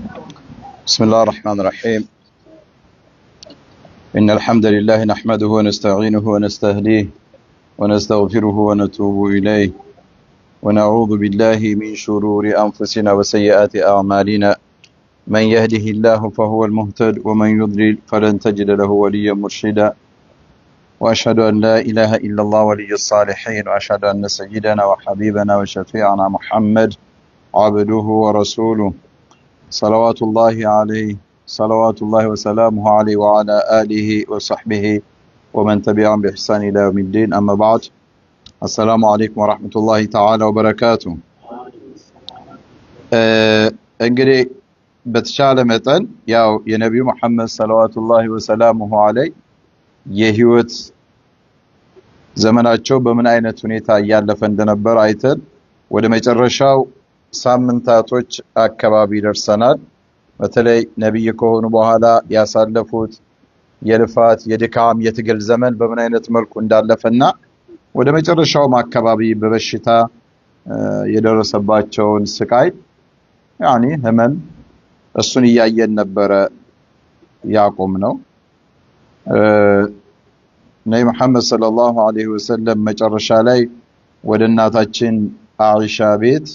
بسم الله الرحمن الرحيم. إن الحمد لله نحمده ونستعينه ونستهديه ونستغفره ونتوب إليه ونعوذ بالله من شرور أنفسنا وسيئات أعمالنا. من يهده الله فهو المهتد ومن يضلل فلن تجد له وليا مرشدا. وأشهد أن لا إله إلا الله ولي الصالحين، وأشهد أن سيدنا وحبيبنا وشفيعنا محمد عبده ورسوله صلوات الله عليه، صلوات الله وسلامه عليه وعلى آله وصحبه ومن تبعهم بإحسان إلى يوم الدين. أما بعد، السلام عليكم ورحمة الله تعالى وبركاته. እንግዲህ በተሻለ መጠን ያው የነብዩ መሐመድ ሰለላሁ ወሰላሙሁ ዐለይሂ የህይወት ዘመናቸው በምን አይነት ሁኔታ ያለፈ እንደነበር አይተን ወደ መጨረሻው ሳምንታቶች አካባቢ ደርሰናል። በተለይ ነብይ ከሆኑ በኋላ ያሳለፉት የልፋት የድካም የትግል ዘመን በምን አይነት መልኩ እንዳለፈና ወደ መጨረሻው አካባቢ በበሽታ የደረሰባቸውን ስቃይ ህመም እሱን እያየን ነበረ ያቆም ነው። ነብዩ መሐመድ ሰለላሁ ዐለይሂ ወሰለም መጨረሻ ላይ ወደ እናታችን አኢሻ ቤት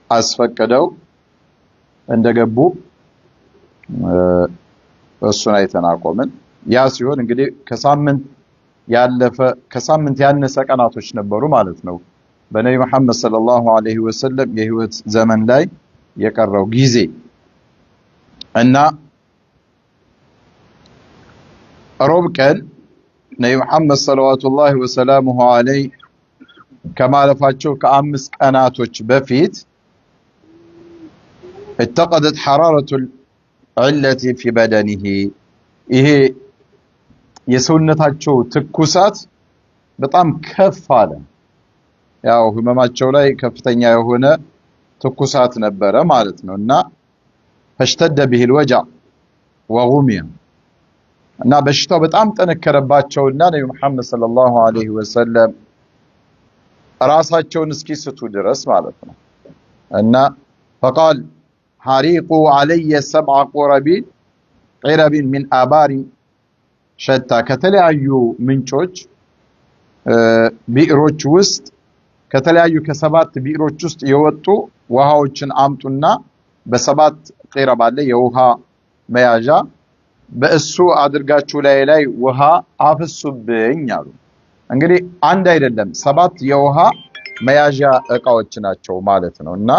አስፈቀደው እንደገቡ እሱን አይተን አቆምን። ያ ሲሆን እንግዲህ ከሳምንት ያነሰ ቀናቶች ነበሩ ማለት ነው በነብዩ መሐመድ ሰለላሁ ዐለይሂ ወሰለም የህይወት ዘመን ላይ የቀረው ጊዜ እና ሮብ ቀን ነብዩ መሐመድ ሰለላሁ ወሰላሙሁ ዐለይሂ ከማለፋቸው ከአምስት ቀናቶች በፊት اتقدت حرارة العلة في بدنه ይሄ የሰውነታቸው ትኩሳት በጣም ከፍ አለ። ያው ህመማቸው ላይ ከፍተኛ የሆነ ትኩሳት ነበረ ማለት ነው እና فاشتد به الوجع وغمي እና በሽታው በጣም ጠነከረባቸውና ነብዩ መሐመድ ሰለላሁ ዐለይሂ ወሰለም ራሳቸውን እስኪስቱ ድረስ ማለት ነው እና فقال حريقوا علي 7 قرب من آبار شتى ከተለያዩ ምንጮች ቢሮች ውስጥ ከተለያዩ ከሰባት ቢሮች ውስጥ የወጡ ውሃዎችን አምጡና በሰባት قرب አለ የውሃ መያዣ በእሱ አድርጋችሁ ላይ ውሃ አፍሱብኝ አሉ። እንግዲህ አንድ አይደለም 7 የውሃ መያዣ እቃዎች ናቸው ማለት ነው እና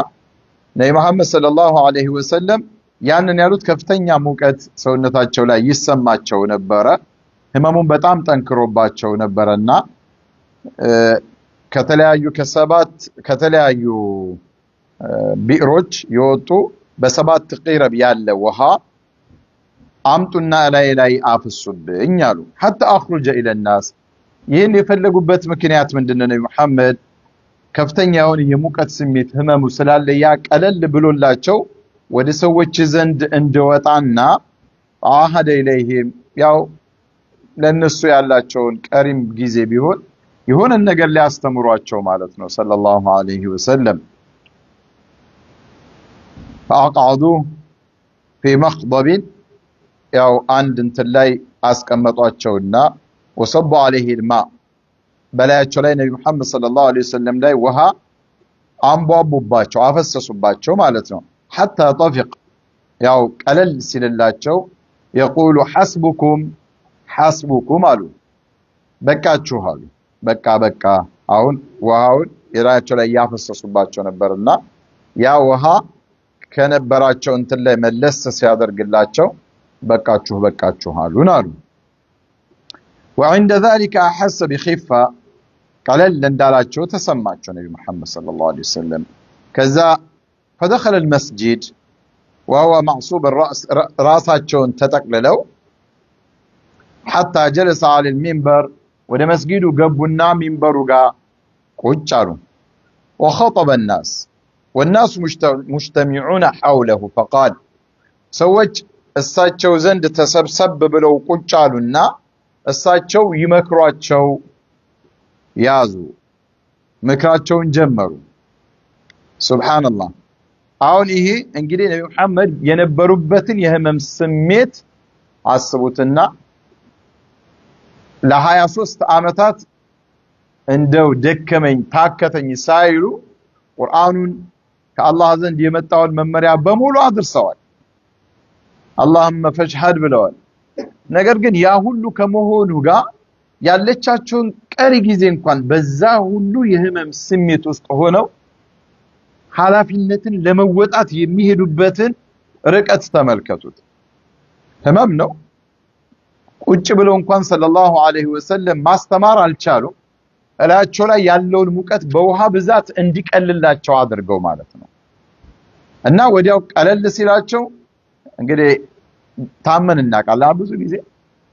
ነብዩ መሐመድ ሰለላሁ ዐለይሂ ወሰለም ያንን ያሉት ከፍተኛ ሙቀት ሰውነታቸው ላይ ይሰማቸው ነበረ። ህመሙን በጣም ጠንክሮባቸው ነበርና ከተለያዩ ቢሮች የወጡ በሰባት ቅረብ ያለ ውሃ አምጡና ላይ አፍሱብኝ አሉ። حتى اخرج الى الناس ይህን የፈለጉበት ምክንያት ምንድነው? ነብዩ መሐመድ ከፍተኛውን የሙቀት ስሜት ህመሙ ስላለ ያ ቀለል ብሎላቸው ወደ ሰዎች ዘንድ እንደወጣና አሃደ ኢለይሂም ያው ለነሱ ያላቸውን ቀሪም ጊዜ ቢሆን የሆነ ነገር ሊያስተምሯቸው ማለት ነው ሰለላሁ ዐለይሂ ወሰለም። فأقعدوا في مخضب ያው አንድ እንትን ላይ አስቀመጧቸውና ወሰቡ عليه الماء በላያቸው ላይ ነብዩ መሐመድ ሰለላሁ ዐለይሂ ወሰለም ላይ ውሃ አንቧቡባቸው አፈሰሱባቸው ማለት ነው። حتى طفق ያው ቀለል ሲልላቸው يقول حسبكم አሉ በቃችሁ አሉ። በቃ አሁን ውሃውን የላያቸው ላይ ያፈሰሱባቸው ነበርና ያ ውሃ ከነበራቸው እንትን ላይ መለስ ሲያደርግላቸው በቃችሁ አሉን አሉ። وعند ذلك احس بخفه ቀለል እንዳላቸው ተሰማቸው ነብዩ መሐመድ ሰለላሁ ዐለይሂ ወሰለም። ከዛ فدخل المسجد وهو معصوب الراس ራሳቸውን ተጠቅልለው حتى جلس على المنبر ወደ መስጊዱ ገቡና ሚንበሩ ጋር ቁጭ አሉ። وخطب الناس والناس مجتمعون حوله فقال ሰዎች እሳቸው ዘንድ ተሰብሰብ ብለው ቁጭ አሉና እሳቸው ይመክሯቸው ያዙ ምክራቸውን ጀመሩ። ሱብሃንአላህ አሁን ይሄ እንግዲህ ነብዩ መሐመድ የነበሩበትን የህመም ስሜት አስቡትና ለ23 አመታት እንደው ደከመኝ ታከተኝ ሳይሉ ቁርአኑን ከአላህ ዘንድ የመጣውን መመሪያ በሙሉ አድርሰዋል። አላህም ፈሽሃድ ብለዋል። ነገር ግን ያ ሁሉ ከመሆኑ ጋር ያለቻቸውን ቀሪ ጊዜ እንኳን በዛ ሁሉ የህመም ስሜት ውስጥ ሆነው ኃላፊነትን ለመወጣት የሚሄዱበትን ርቀት ተመልከቱት። ህመም ነው። ቁጭ ብለው እንኳን ሰለላሁ ዐለይሂ ወሰለም ማስተማር አልቻሉም። እላቸው ላይ ያለውን ሙቀት በውሃ ብዛት እንዲቀልላቸው አድርገው ማለት ነው። እና ወዲያው ቀለል ሲላቸው እንግዲህ ታመን እናቃለን። ብዙ ጊዜ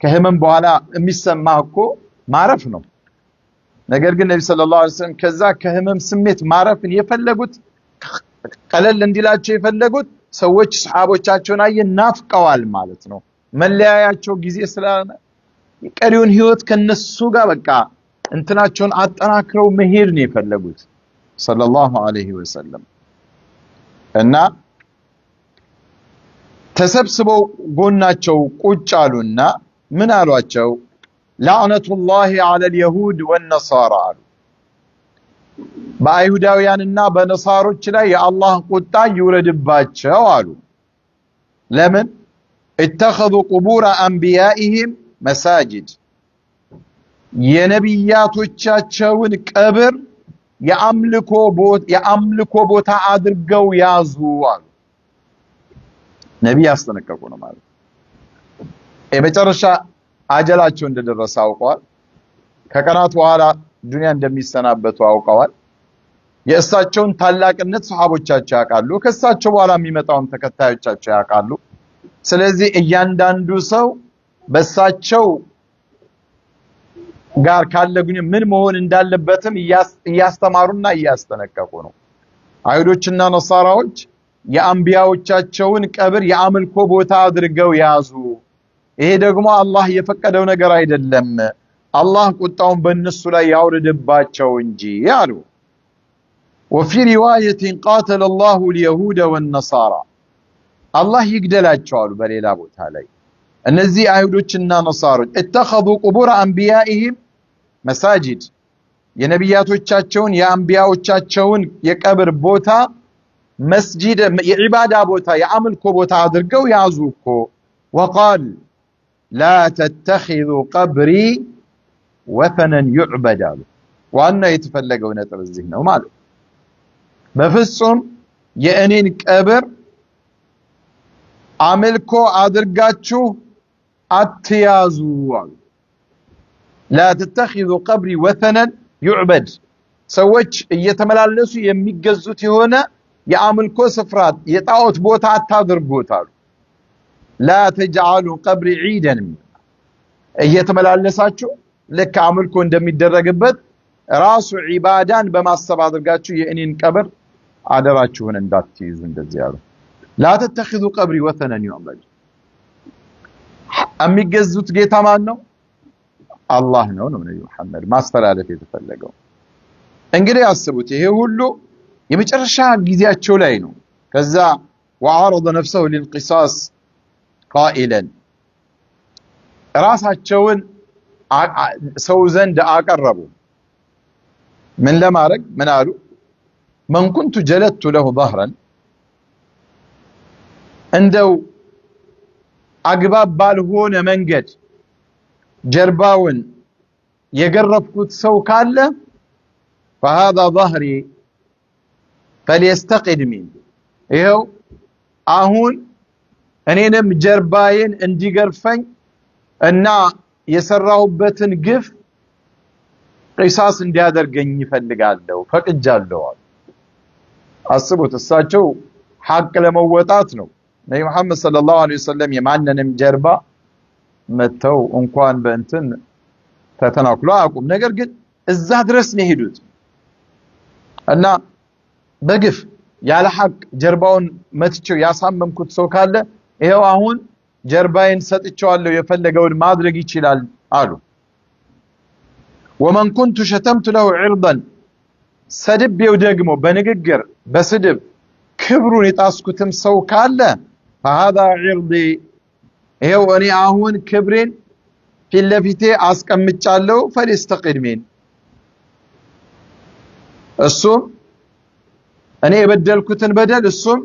ከህመም በኋላ የሚሰማ እኮ ማረፍ ነው። ነገር ግን ነብዩ ሰለላሁ ዐለይሂ ወሰለም ከዛ ከህመም ስሜት ማረፍን የፈለጉት ቀለል እንዲላቸው የፈለጉት ሰዎች ሱሐቦቻቸውን ናፍቀዋል ማለት ነው። መለያያቸው ጊዜ ስለሆነ ቀሪውን ህይወት ከነሱ ጋር በቃ እንትናቸውን አጠናክረው መሄድ ነው የፈለጉት ሰለላሁ ዐለይሂ ወሰለም። እና ተሰብስበው ጎናቸው ቁጭ አሉና ምን አሏቸው? ለዕነቱላሂ ዐለል የሁድ ወነሳራ አሉ። በአይሁዳውያንና በነሳሮች ላይ የአላህ ቁጣ ይውረድባቸው አሉ። ለምን? اتخذوا قبور انبيائهم مساجد የነቢያቶቻቸውን ቀብር የአምልኮ ቦታ አድርገው ያዙ አሉ። ነብይ ያስጠነቀቁ ነው ማለት። የመጨረሻ አጀላቸው እንደደረሰ አውቀዋል። ከቀናት በኋላ ዱንያ እንደሚሰናበቱ አውቀዋል። የእሳቸውን ታላቅነት ሱሐቦቻቸው ያውቃሉ። ከእሳቸው በኋላ የሚመጣውን ተከታዮቻቸው ያውቃሉ። ስለዚህ እያንዳንዱ ሰው በእሳቸው ጋር ካለጉኝ ምን መሆን እንዳለበትም እያስተማሩና እያስጠነቀቁ ነው። አይሁዶችና ነሳራዎች የአንቢያዎቻቸውን ቀብር የአምልኮ ቦታ አድርገው ያዙ። ይሄ ደግሞ አላህ የፈቀደው ነገር አይደለም፣ አላህ ቁጣውን በእነሱ ላይ ያውርድባቸው እንጂ አሉ። وفي رواية قاتل الله اليهود والنصارى الله يقدلاቸው አሉ። በሌላ ቦታ ላይ እነዚህ አይሁዶችና ነሳሮች اتخذوا قبور انبيائهم مساجد የነቢያቶቻቸውን የአንቢያዎቻቸውን የቀብር ቦታ መስጂድ የዒባዳ ቦታ የአምልኮ ቦታ አድርገው ያዙ እኮ። وقال لا تتخذوا قبري وثنا يعبد አሉ። ዋና የተፈለገው ነጥብ እዚህ ነው ማለት በፍጹም የእኔን ቀብር አምልኮ አድርጋችሁ አትያዙ አሉ። لا تتخذوا قبري وثنا يعبد ሰዎች እየተመላለሱ የሚገዙት የሆነ የአምልኮ ስፍራ የጣዖት ቦታ አታድርጉት አሉ። لا تجعلوا قبري عيدا እየተመላለሳችሁ ለካ አምልኮ እንደሚደረግበት ራሱ ዒባዳን በማሰብ አድርጋችሁ የእኔን ቀብር አደራችሁን እንዳትይዙ እንደዚህ ያሉ። لا تتخذوا قبري وثنا يعبد የሚገዙት ጌታ ማን ነው? አላህ ነው ነብዩ መሐመድ ማስተላለፍ የተፈለገው። እንግዲህ አስቡት ይሄ ሁሉ የመጨረሻ ጊዜያቸው ላይ ነው። ከዛ وعرض نفسه للقصاص قائلا ራሳቸውን ሰው ዘንድ አቀረቡ። ምን ለማድረግ ምን አሉ? من كنت جلدت له ظهرا እንደው አግባብ ባልሆነ መንገድ ጀርባውን የገረፍኩት ሰው ካለ فهذا ظهري فليستقد مني ይሄው አሁን እኔንም ጀርባዬን እንዲገርፈኝ እና የሰራሁበትን ግፍ ቂሳስ እንዲያደርገኝ ይፈልጋለሁ ፈቅጃለሁ። አስቡት እሳቸው ሐቅ ለመወጣት ነው። ነብዩ መሐመድ ሰለላሁ ዐለይሂ ወሰለም የማንንም ጀርባ መተው እንኳን በእንትን ተተናክሎ አያውቁም። ነገር ግን እዛ ድረስ ነው ሄዱት እና በግፍ ያለ ሐቅ ጀርባውን መትቸው ያሳመምኩት ሰው ካለ ይሄው አሁን ጀርባዬን ሰጥቼዋለሁ የፈለገውን ማድረግ ይችላል አሉ። ومن كنت شتمت له عرضا ሰድቤው ደግሞ በንግግር በስድብ ክብሩን የጣስኩትም ሰው ካለ فهذا عرضي ይሄው እኔ አሁን ክብሬን ፊት ለፊቴ አስቀምጫለሁ فليستقد من እሱም እኔ የበደልኩትን በደል እሱም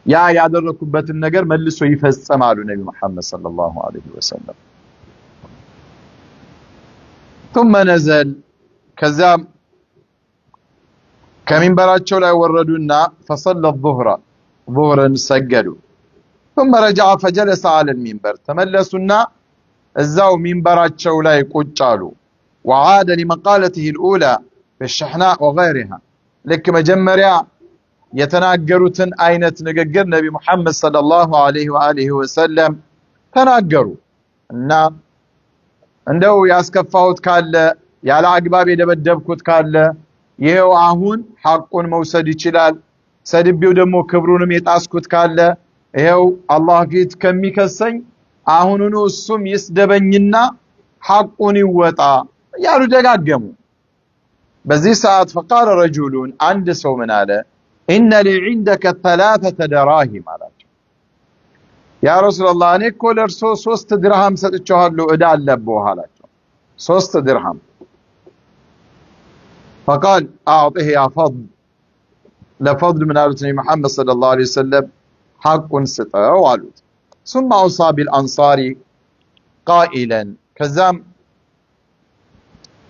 ያ ያደረኩበትን ነገር መልሶ ይፈጸማሉ ነብዩ መሐመድ ሰለላሁ ዐለይሂ ወሰለም ثم نزل ከዛም ከሚንበራቸው ላይ ወረዱና فصلى الظهر ظهرን ሰገዱ ثم رجع فجلس على المنبر ተመለሱና እዛው ሚንበራቸው ላይ ቁጭ አሉ وعاد لمقالته الاولى في الشحناء وغيرها لك መጀመሪያ የተናገሩትን አይነት ንግግር ነብዩ መሐመድ ሰለላሁ ዐለይሂ ወአሊሂ ወሰለም ተናገሩ እና እንደው ያስከፋሁት ካለ ያለ አግባብ የደበደብኩት ካለ ይሄው አሁን ሐቁን መውሰድ ይችላል ሰድቤው ደግሞ ክብሩንም የጣስኩት ካለ ይሄው አላህ ፊት ከሚከሰኝ አሁኑኑ እሱም ይስደበኝና ሐቁን ይወጣ ያሉ ደጋገሙ በዚህ ሰዓት فقال رجل عند ሰው ምን አለ ان لي عندك 3 دراهم አላቸው ያ ረሱላህ እኔ እኮ ለርሶ 3 ድርሃም ሰጥቻለሁ እዳ አለብህ አላቸው 3 ድርሃም فقال اعطه يا فضل لفضل من قالت محمد صلى الله عليه وسلم حق سطوا قالوا ثم اوصى بالانصار قائلا كذام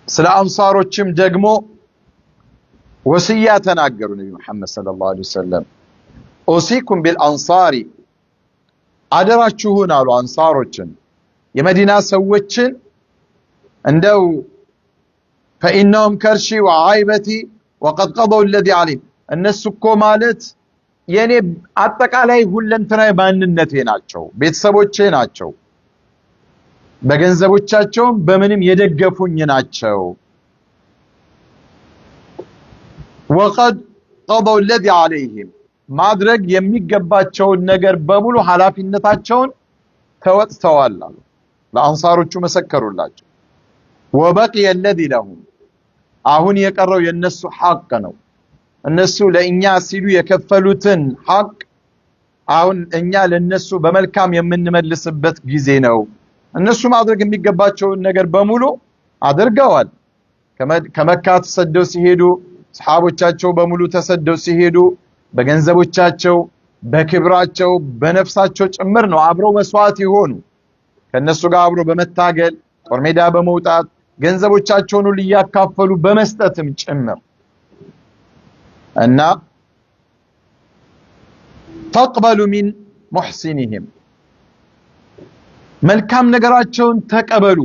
ስለ አንሳሮችም ደግሞ ወሲያ ተናገሩ ነብዩ መሐመድ ሰለላሁ ዐለይሂ ወሰለም ኦሲኩም ቢልአንሳሪ አደራችሁን አሉ አንሳሮችን የመዲና ሰዎችን እንደው فإنهم كرشي وعايبتي وقد قضوا الذي عليهم እነሱ እኮ ማለት የኔ አጠቃላይ ሁለንተናይ ማንነቴ ናቸው ቤተሰቦቼ ናቸው በገንዘቦቻቸው በምንም የደገፉኝ ናቸው وقد قضوا الذي عليهم ማድረግ የሚገባቸውን ነገር በሙሉ ኃላፊነታቸውን ተወጥተዋል አሉ ለአንሳሮቹ መሰከሩላቸው وبقي الذي لهم አሁን የቀረው የነሱ ሐቅ ነው እነሱ ለኛ ሲሉ የከፈሉትን ሐቅ አሁን እኛ ለነሱ በመልካም የምንመልስበት ጊዜ ነው እነሱ ማድረግ የሚገባቸውን ነገር በሙሉ አድርገዋል ከመካ ተሰደው ሲሄዱ ሰሃቦቻቸው በሙሉ ተሰደው ሲሄዱ በገንዘቦቻቸው በክብራቸው በነፍሳቸው ጭምር ነው አብረው መስዋዕት ይሆኑ ከነሱ ጋር አብረው በመታገል ጦር ሜዳ በመውጣት ገንዘቦቻቸውን ሁሉ ያካፈሉ በመስጠትም ጭምር እና تقبل من محسنهم መልካም ነገራቸውን ተቀበሉ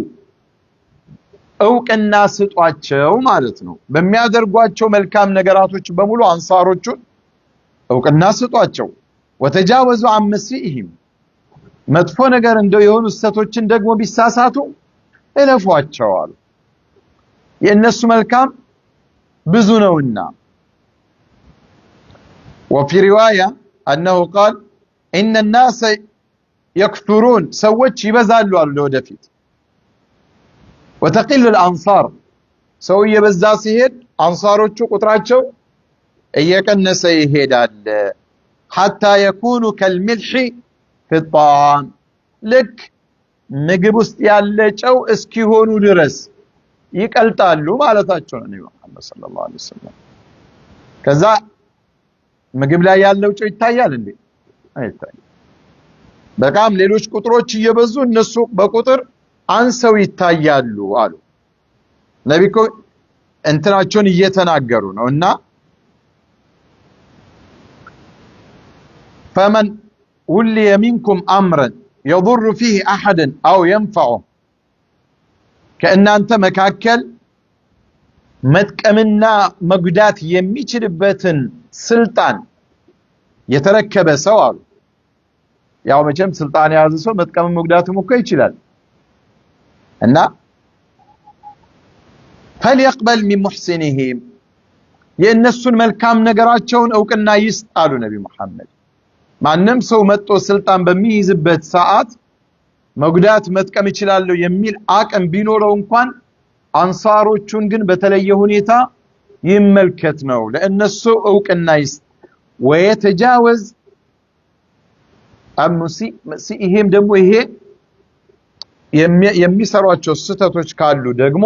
እውቅና ስጧቸው ማለት ነው በሚያደርጓቸው መልካም ነገራቶች በሙሉ አንሳሮቹ እውቅና ስጧቸው وتجاوزوا عن مسيئهم መጥፎ ነገር እንደው የሆኑ ሰቶችን ደግሞ ቢሳሳቱ እለፏቸው አሉ የነሱ መልካም ብዙ ነውና وفي روايه انه قال ان الناس يكثرون ሰዎች ይበዛሉ አሉ ለወደፊት وتقل الانصار ሰው እየበዛ ሲሄድ አንሳሮቹ ቁጥራቸው እየቀነሰ ይሄዳል حتى يكونوا كالملح في الطعام لك ምግብ ውስጥ ያለ ጨው እስኪሆኑ ድረስ ይቀልጣሉ ማለታቸው ነው ነብዩ መሐመድ ሰለላሁ ዐለይሂ ወሰለም ከዛ ምግብ ላይ ያለው ጨው ይታያል እንዴ አይታይም በቃም ሌሎች ቁጥሮች እየበዙ እነሱ በቁጥር አንሰው ይታያሉ አሉ ነብዩ እንትናቸውን እየተናገሩ ነውና فمن ولي منكم امرا يضر فيه احد او ينفعه كأن انت መካከል መጥቀምና መጉዳት የሚችልበትን ስልጣን የተረከበ ሰው አሉ ያው መቼም ስልጣን ያዘ ሰው መጥቀም መጉዳትም እኮ ይችላል እና فليقبل من محسنهم የነሱን መልካም ነገራቸውን እውቅና ይስጣሉ ነብዩ መሐመድ ማንንም ሰው መጥቶ ስልጣን በሚይዝበት ሰዓት መጉዳት መጥቀም ይችላል የሚል አቅም ቢኖረው እንኳን አንሳሮቹን ግን በተለየ ሁኔታ ይመልከት ነው ለእነሱ እውቅና ይስጥ ويتجاوز مسيئهم ደግሞ ይሄ የሚሰሯቸው ስተቶች ካሉ ደግሞ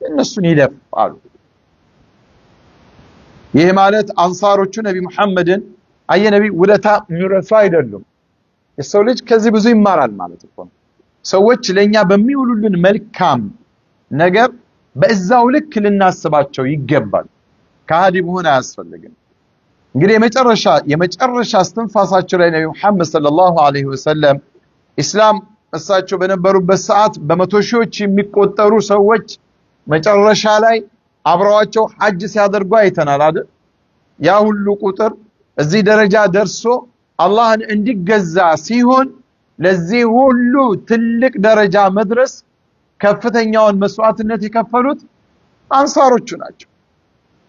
እነሱን ይለፋሉ ይሄ ማለት አንሳሮቹ ነቢ መሐመድን አየ ነቢ ውለታ የሚረሱ አይደሉም የሰው ልጅ ከዚህ ብዙ ይማራል ማለት ነው ሰዎች ለኛ በሚውሉልን መልካም ነገር በእዛው ልክ ልናስባቸው ይገባል ካዲ መሆን አያስፈልግም እንግዲህ የመጨረሻ እስትንፋሳቸው ላይ ነብዩ መሐመድ ሰለላሁ ዐለይሂ ወሰለም እስላም እሳቸው በነበሩበት ሰዓት በመቶ ሺዎች የሚቆጠሩ ሰዎች መጨረሻ ላይ አብረዋቸው ሐጅ ሲያደርጉ አይተናል አይደል ያ ሁሉ ቁጥር እዚህ ደረጃ ደርሶ አላህን እንዲገዛ ሲሆን ለዚህ ሁሉ ትልቅ ደረጃ መድረስ ከፍተኛውን መስዋዕትነት የከፈሉት አንሳሮቹ ናቸው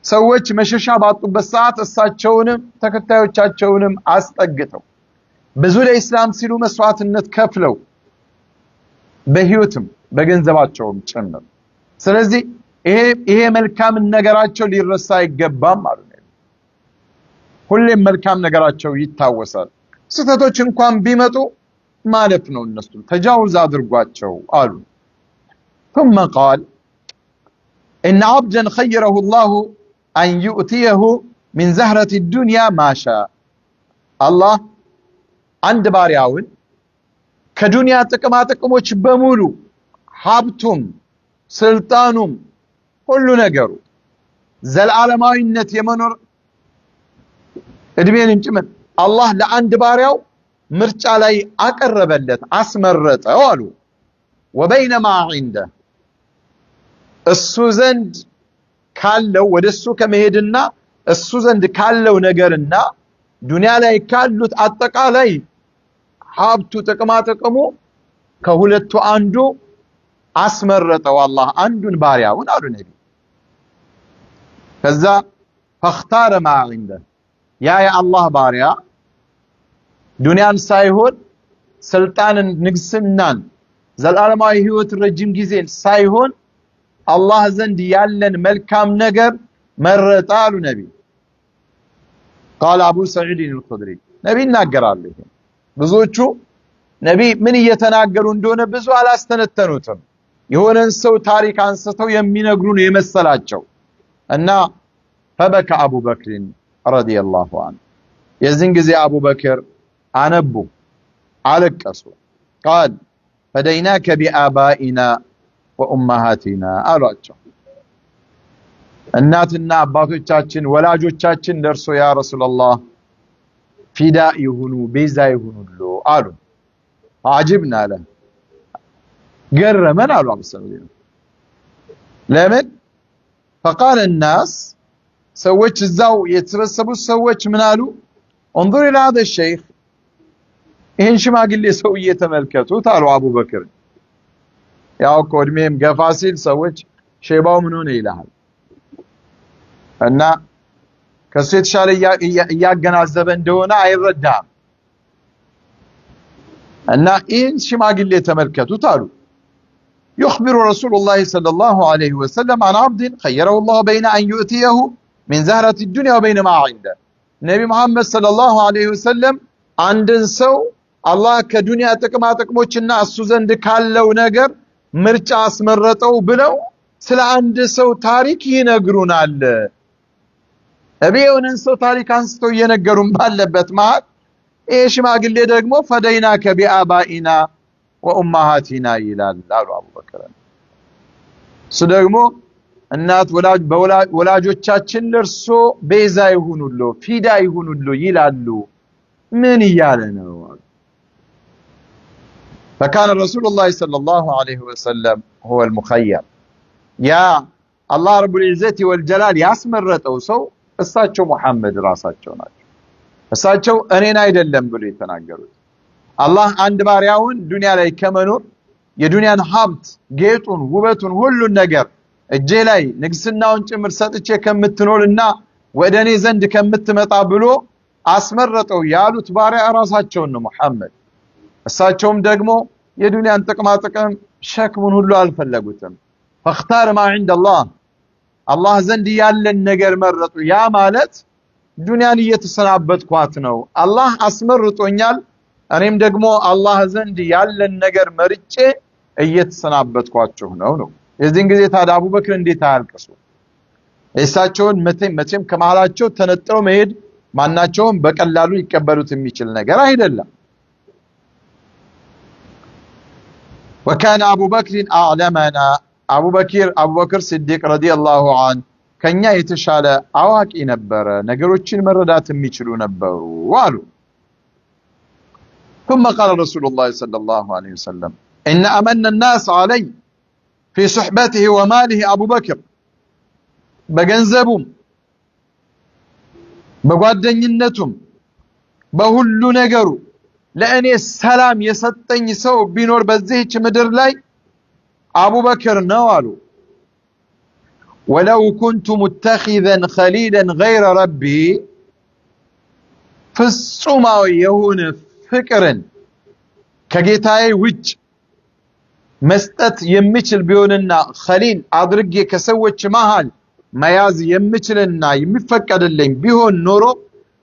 ሰዎች መሸሻ ባጡበት ሰዓት እሳቸውንም ተከታዮቻቸውንም አስጠግተው ብዙ ለእስላም ሲሉ መስዋዕትነት ከፍለው በህይወትም በገንዘባቸውም ጭምር ስለዚህ ይሄ መልካም ነገራቸው ሊረሳ አይገባም ማለት ነው ሁሌም መልካም ነገራቸው ይታወሳል ስተቶች እንኳን ቢመጡ ማለፍ ነው እነሱ ተጃውዝ አድርጓቸው አሉ ثم قال ان عبدا خيره الله ان يؤتيه من زهرة الدنيا ما شاء الله عند ባሪያውን ከዱንያ ጥቅሞች በሙሉ ሀብቱም ስልጣኑም ሁሉ ነገሩ ዘላለማዊነት የመኖር እድሜን ጭምር አላህ ለአንድ ባሪያው ምርጫ ላይ አቀረበለት አስመረጠው አሉ وبينما عنده እሱ ዘንድ ካለው ወደሱ ከመሄድና እሱ ዘንድ ካለው ነገርና ዱንያ ላይ ካሉት አጠቃላይ ሀብቱ ጥቅሙ ከሁለቱ አንዱ አስመረጠው አላህ አንዱን ባሪያውን አሉ ነቢ ከዛ فاختار ما عنده ያ አላህ ባሪያ ዱንያን ሳይሆን ስልጣንን ንግስናን ዘላለማዊ ህይወት ረጅም ጊዜን ሳይሆን አላህ ዘንድ ያለን መልካም ነገር መረጠ አሉ ነቢ قال ابو سعيد الخدري ነቢ እናገራሉ ብዙዎቹ ነቢ ምን እየተናገሩ እንደሆነ ብዙ አላስተነተኑትም የሆነን ሰው ታሪክ አንስተው የሚነግሩን የመሰላቸው እና فبكى ابو بكر رضي الله عنه የዚህን ጊዜ አቡ በክር አነቡ አለቀሱ قال فديناك بآبائنا وأمهاتنا አሏቸው እናትና አባቶቻችን ወላጆቻችን ደርሶ ያ ረሱላህ ፊዳ ይሁኑ ቤዛ ይሁኑሉ አሉ አጅብና አለ ገረመን አሉ አብሰሉ ለምን فقال الناس ሰዎች እዛው የተሰበሰቡት ሰዎች ምን አሉ انظر الى هذا الشيخ ይሄን ሽማግሌ ሰው እየተመልከቱት አሉ አቡበክር ያው ኮድሜም ገፋሲል ሰዎች ሼባው ምን ሆነ ይላል እና ከሱ የተሻለ እያገናዘበ እንደሆነ አይረዳም እና ይሄን ሽማግሌ ተመልከቱት አሉ يخبر رسول الله صلى الله عليه وسلم عن عبد خيره الله بين أن يؤتيه من زهرة الدنيا وبين ما عنده نبي محمد صلى الله عليه وسلم عندن سو الله كدنيا ጥቅሞችና እሱ ዘንድ ካለው ነገር ምርጫ አስመረጠው ብለው ስለ አንድ ሰው ታሪክ ይነግሩናል አብየውን ሰው ታሪክ አንስተው እየነገሩን ባለበት ማለት ይሄ ሽማግሌ ደግሞ فديناك بآبائنا وأمهاتنا ይላል አሉ አቡበክር እሱ ደግሞ እናት ወላጆቻችን ለርሶ ቤዛ ይሁኑሉ ፊዳ ይሁኑሉ ይላሉ ምን ይያለ ነው فكان رسول الله صلى الله عليه وسلم هو المخير يا الله رب العزة والجلال ያስመረጠው ሰው እሳቸው መሐመድ ራሳቸው ናቸው እሳቸው እኔን አይደለም ብሎ የተናገሩት አላህ አንድ ባሪያውን ዱንያ ላይ ከመኖር የዱንያን ሀብት ጌጡን ውበቱን ሁሉን ነገር እጄ ላይ ንግስናውን ጭምር ሰጥቼ ከምትኖርና ወደኔ ዘንድ ከምትመጣ ብሎ አስመረጠው ያሉት ባሪያ ራሳቸው ነው መሐመድ እሳቸውም ደግሞ የዱንያን ጥቅም ሸክሙን ሁሉ አልፈለጉትም فاختار ما عند الله الله ዘንድ ያለን ነገር መረጡ ያ ማለት ዱንያን እየተሰናበትኳት ነው አላህ አስመርጦኛል እኔም ደግሞ አላህ ዘንድ ያለን ነገር መርጬ እየተሰናበትኳችሁ ነው የዚህን ጊዜ ታዲያ አቡበክር እንዴት አያልቅሱ እሳቸውን መቼም ከመሃላቸው ተነጥለው መሄድ ማናቸውም በቀላሉ ይቀበሉት የሚችል ነገር አይደለም وكان أبو بكر أعلمنا أبو بكر صديق رضي الله عنه ከኛ የተሻለ አዋቂ ነበር ነገሮችን መረዳት የሚችሉ ነበሩ ዋሉ ثم قال رسول الله صلى الله عليه وسلم إن أمن الناس علي في صحبته وماله أبو بكر በገንዘቡም በጓደኝነቱም በሁሉ ነገሩ ለእኔ ሰላም የሰጠኝ ሰው ቢኖር በዚህች ምድር ላይ አቡበክር ነው አሉ ولو كنت متخذا خليلا غير ربي ፍጹማዊ የሆነ ፍቅርን ከጌታዬ ውጭ መስጠት የሚችል ቢሆንና ኸሊል አድርጌ ከሰዎች መሃል መያዝ የሚችልና የሚፈቀድልኝ ቢሆን ኖሮ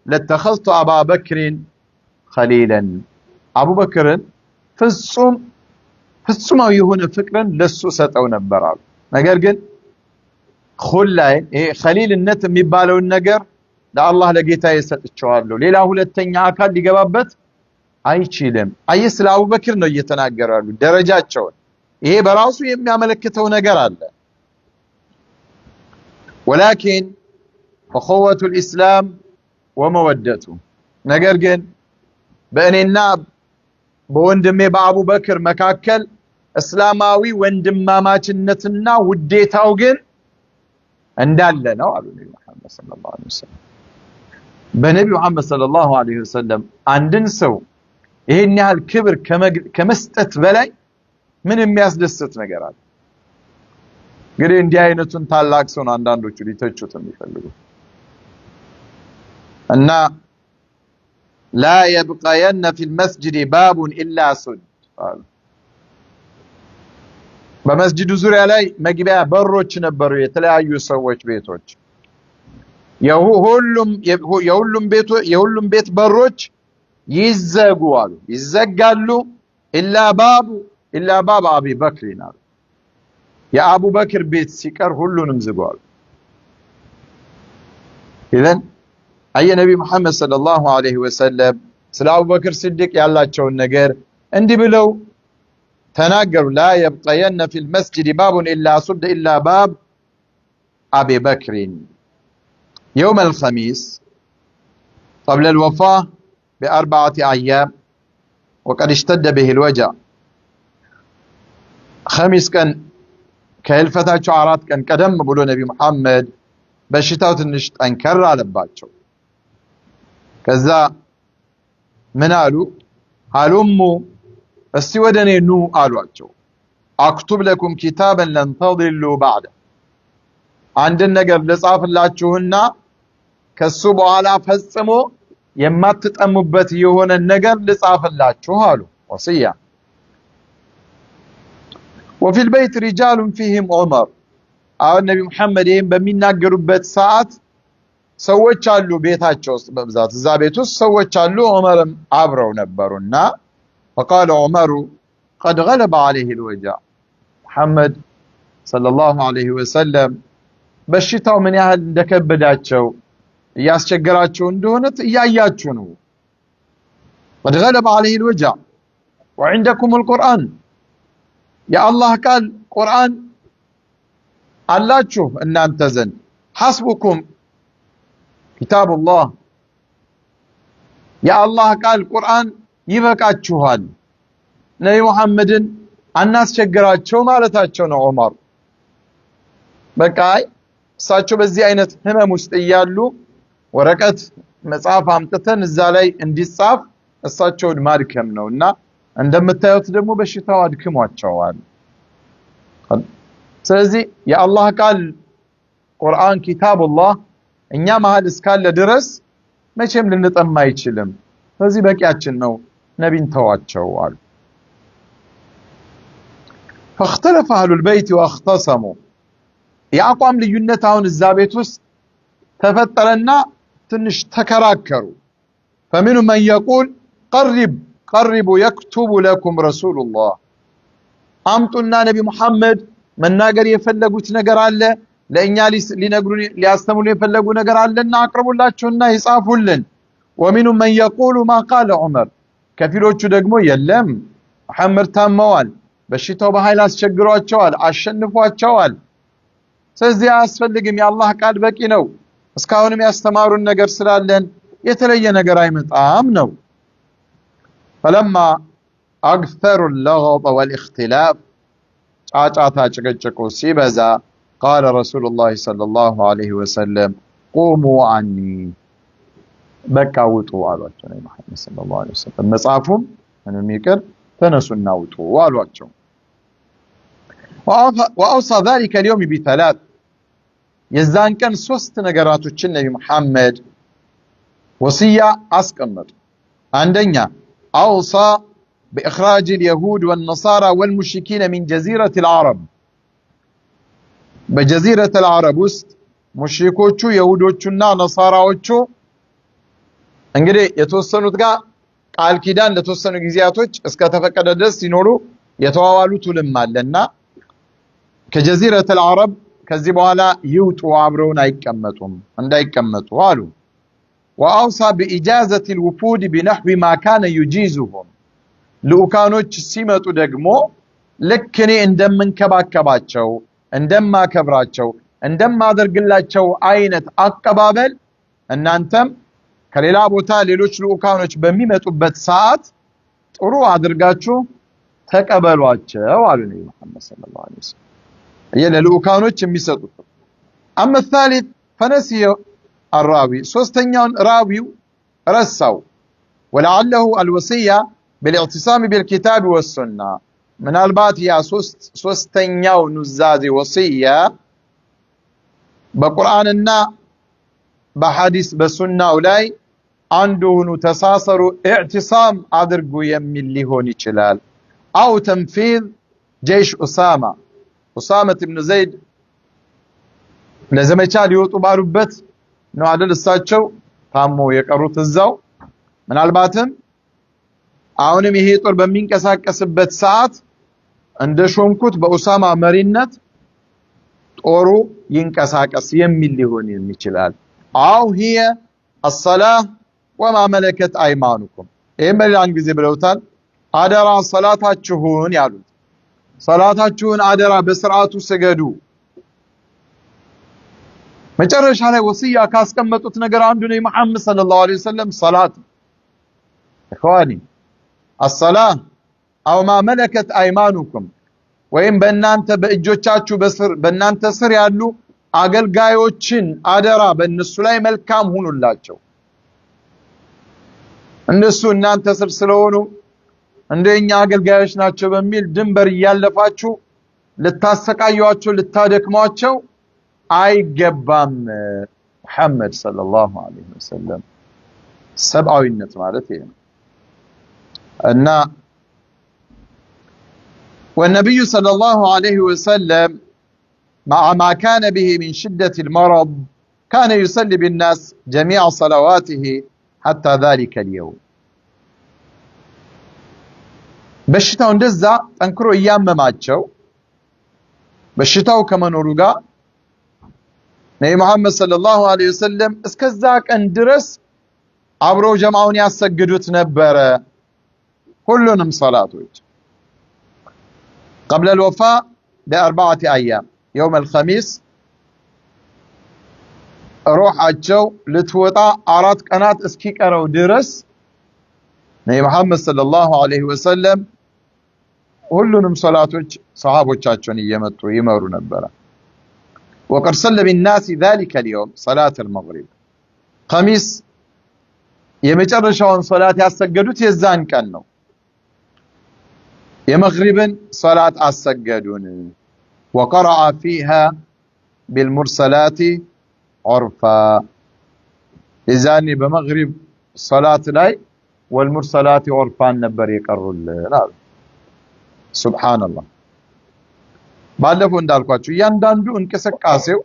ለተخذت أبا بكر خليلا አቡበክርን ፍጹማዊ የሆነ ፍቅርን ለሱ ሰጠው ነበር አሉ ነገር ግን ኹላይ ኸሊልነት የሚባለው ነገር ለአላህ ለጌታዬ ሰጥቻለሁ ሌላ ሁለተኛ አካል ሊገባበት አይችልም አይ ስለ አቡበክር ነው እየተናገራሉ ደረጃቸው ይሄ በራሱ የሚያመለክተው ነገር አለ ولكن اخوة الاسلام ومودته ነገር ግን በእኔና በወንድሜ በአቡበክር መካከል እስላማዊ ወንድማማችነትና ውዴታው ግን እንዳለ ነው አሉ ነብዩ መሐመድ ሰለላሁ ዐለይሂ ወሰለም በነብዩ መሐመድ ሰለላሁ ዐለይሂ ወሰለም አንድን ሰው ይሄን ያህል ክብር ከመስጠት በላይ ምን የሚያስደስት ነገር አለ እንግዲህ እንዲህ አይነቱን ታላቅ ሰው አንዳንዶቹ ሊተቹት የሚፈልጉ እና لا يبقين في المسجد باب الا سد በመስጂዱ ዙሪያ ላይ መግቢያ በሮች ነበሩ የተለያዩ ሰዎች ቤቶች የሁሉም ቤት በሮች ይዘጋሉ ኢላ ባብ አቢ በክር ነው የአቡ በክር ቤት ሲቀር ሁሉንም ዝጓሉ ኢዘን አየ ነብይ መሐመድ ሰለላሁ ዐለይሂ ወሰለም ስለ አቡ በክር ሲዲቅ ያላቸውን ነገር እንዲህ ብለው ተናገሩ لا يبقين في المسجد باب الا سد الا باب ابي بكر يوم الخميس قبل الوفاة ب4 ايام وقد اشتد به الوجع خميس كان ከህልፈታቸው 4 ቀን ቀደም ብሎ ነብይ መሐመድ በሽታው ትንሽ ጠንከር አለባቸው ከዛ ምን አሉ አሉሙ እስቲ ወደኔ ኑ አሏቸው አክቱብ ለኩም ኪታበን ለን ተضሉ بعد አንድ ነገር ለጻፍላችሁና ከሱ በኋላ ፈጽሞ የማትጠሙበት የሆነ ነገር ለጻፍላችሁ አሉ ወሲያ وفي البيت رجال فيهم عمر አሁን ነብይ መሐመድ ይሄን በሚናገሩበት ሰዓት ሰዎች አሉ ቤታቸው ውስጥ በብዛት እዛ ቤት ውስጥ ሰዎች አሉ ዑመርም አብረው ነበሩና فقال عمر قد غلب عليه الوجع محمد صلى الله عليه وسلم በሽታው ምን ያህል እንደከበዳቸው ያስቸገራቸው እንደሆነ ያያችሁ ነው قد غلب عليه الوجع وعندكم القرآن يا الله قال قرآن አላችሁ እናንተ ዘንድ حسبكم كتاب الله يا الله قال قرآن ይበቃችኋል ነብይ መሐመድን አናስቸግራቸው ማለታቸው ነው ዑመር በቃ እሳቸው በዚህ አይነት ህመም ውስጥ እያሉ ወረቀት መጽሐፍ አምጥተን እዛ ላይ እንዲጻፍ እሳቸውን ማድከም ነውና እንደምታዩት ደግሞ በሽታው አድክሟቸዋል ስለዚህ የአላህ ቃል ቁርአን ኪታቡላህ እኛ መሃል እስካለ ድረስ መቼም ልንጠማ አይችልም ስለዚህ በቂያችን ነው ነብይን ተዋቸው አሉ فاختلف اهل البيت واختصموا ያቋም ልዩነት አሁን እዛ ቤት ውስጥ ተፈጠረና ትንሽ ተከራከሩ فمنهم من يقول قربوا يكتب لكم رسول الله አምጡና ነቢ መሐመድ መናገር የፈለጉት ነገር አለ ለኛ ሊነግሩን ሊያስተምሩ የፈለጉ ነገር አለና አቅርቡላቸውና ይጻፉልን ومنهم من يقول ما قال عمر ከፊሎቹ ደግሞ የለም መሐመድ ታመዋል በሽታው በኃይል አስቸግሯቸዋል አሸንፏቸዋል ስለዚህ አያስፈልግም የአላህ ቃል በቂ ነው እስካሁንም ያስተማሩን ነገር ስላለን የተለየ ነገር አይመጣም ነው فلما اكثر اللغط والاختلاف ጫጫታ ጭቅጭቁ ሲበዛ قال رسول الله صلى الله عليه وسلم قوموا عني በቃ ውጡ አሏቸው ነብዩ መሐመድ ሰለላሁ ዐለይሂ ወሰለም መጽሐፉም ምንም ይቅር ተነሱና ውጡ አሏቸው واوصى ذلك اليوم بثلاث የዛን ቀን ሶስት ነገራቶችን ነብዩ መሐመድ ወሲያ አስቀመጡ አንደኛ اوصى باخراج اليهود والنصارى والمشركين من جزيرة العرب بجزيرة العرب ውስጥ ሙሽሪኮቹ ይሁዶቹና ነሳራዎቹ እንግዲህ የተወሰኑት ጋር ቃል ኪዳን ለተወሰኑ ጊዜያቶች እስከ ተፈቀደ ድረስ ሲኖሩ የተዋዋሉት ውልም አለና ከጀዚረተ العرب ከዚህ በኋላ ይውጡ አብረውን አይቀመጡም እንዳይቀመጡ አሉ واوصى باجازه الوفود بنحو ما كان يجيزهم ልኡካኖች ሲመጡ ደግሞ ልክ እኔ እንደምንከባከባቸው እንደማከብራቸው እንደማደርግላቸው አይነት አቀባበል እናንተም ከሌላ ቦታ ሌሎች ልኡካኖች በሚመጡበት ሰዓት ጥሩ አድርጋችሁ ተቀበሏቸው አሉ ነብዩ መሐመድ ሰለላሁ ዐለይሂ ወሰለም የለልኡካኖች የሚሰጡት اما الثالث فنسي الراوي ሶስተኛውን ራዊው ረሳው ولعله الوصيه بالاعتصام بالكتاب والسنه من البات يا ሶስተኛው ኑዛዜ ወሲያ በቁርአንና በሐዲስ በሱናው ላይ አንዱ ሆኖ ተሳሰሩ اعتصام አድርጉ የሚል ሊሆን ይችላል او تنفيذ جيش أسامة بن زيد ለዘመቻ ሊወጡ ባሉበት ነው አይደል እሳቸው ታሞ የቀሩት እዛው ምናልባትም አሁንም ይሄ ጦር በሚንቀሳቀስበት ሰዓት እንደ ሾምኩት በኡሳማ መሪነት ጦሩ ይንቀሳቀስ የሚል ሊሆን ይችላል አው هي الصلاه وما ملكت ايمانكم በሌላን ጊዜ ብለውታል አደራ ሰላታችሁን ያሉት ሰላታችሁን አደራ በስርዓቱ ስገዱ መጨረሻ ላይ ወሲያ ካስቀመጡት ነገር አንዱ ነው መሐመድ ሰለላሁ ዐለይሂ ወሰለም ሰላት اخواني الصلاه او ما ملكت ايمانكم ወይም በእናንተ በእጆቻችሁ በእናንተ ስር ያሉ አገልጋዮችን አደራ በእነሱ ላይ መልካም ሁኑላቸው እነሱ እናንተ ስር ስለሆኑ እንደኛ አገልጋዮች ናቸው በሚል ድንበር ያለፋችሁ ልታሰቃዩአቸው ልታደክሟቸው አይገባም መሐመድ ሰለላሁ ዐለይሂ ወሰለም ሰብአዊነት ማለት ይሄ ነው እና والنبي صلى الله عليه وسلم مع ما كان به من شدة المرض كان يصلي بالناس جميع صلواته حتى ذلك اليوم በሽታው እንደዛ ጠንክሮ ያመማቸው በሽታው ከመኖሩ ጋር ነብዩ መሐመድ ሰለላሁ ዐለይሂ ወሰለም እስከዛ ቀን ድረስ አብረው ጀማውን ያሰግዱት ነበረ ሁሉንም ሶላቶች قبل الوفاة ب4 أيام يوم الخميس روحاቸው ልትወጣ 4 ቀናት እስኪቀረው ድረስ ነብዩ መሐመድ ሰለላሁ ዐለይሂ ወሰለም ሁሉንም ሶላቶች ሰሃቦቻቸውን እየመጡ ይመሩ ነበር وقد صلى بالناس ذلك اليوم صلاة المغرب خميس የመጨረሻውን ሶላት ያሰገዱት የዛን ቀን ነው የመግሪብን ሶላት አሰገዱን وقرأ فيها بالمرسلات عرفا إذن بمغرب صلاة ላይ والمرسلات عرفا ነበር ይቀሩልን ሱብሃንአላህ ባለፈው እንዳልኳችሁ ያንዳንዱ እንቅስቃሴው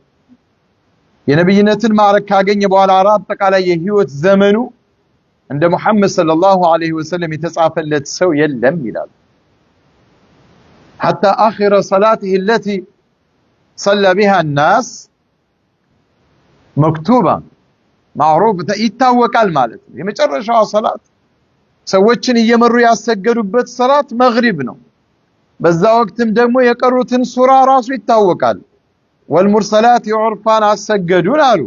የነብይነትን ማዕረግ ካገኘ በኋላ አጠቃላይ የህይወት ዘመኑ እንደ ሙሐመድ ሰለላሁ ዐለይሂ ወሰለም የተጻፈለት ሰው የለም ይላል። حتى آخر صلاته التي صلى بها الناس مكتوبة معروفة ይታወቃል ማለት ነው። የመጨረሻው ሶላት ሰዎችን እየመሩ ያሰገዱበት ሶላት መግሪብ ነው። በዛ ወቅትም ደግሞ የቀሩትን ሱራ ራሱ ይታወቃል። والمرسلات عرفان አሰገዱን አሉ።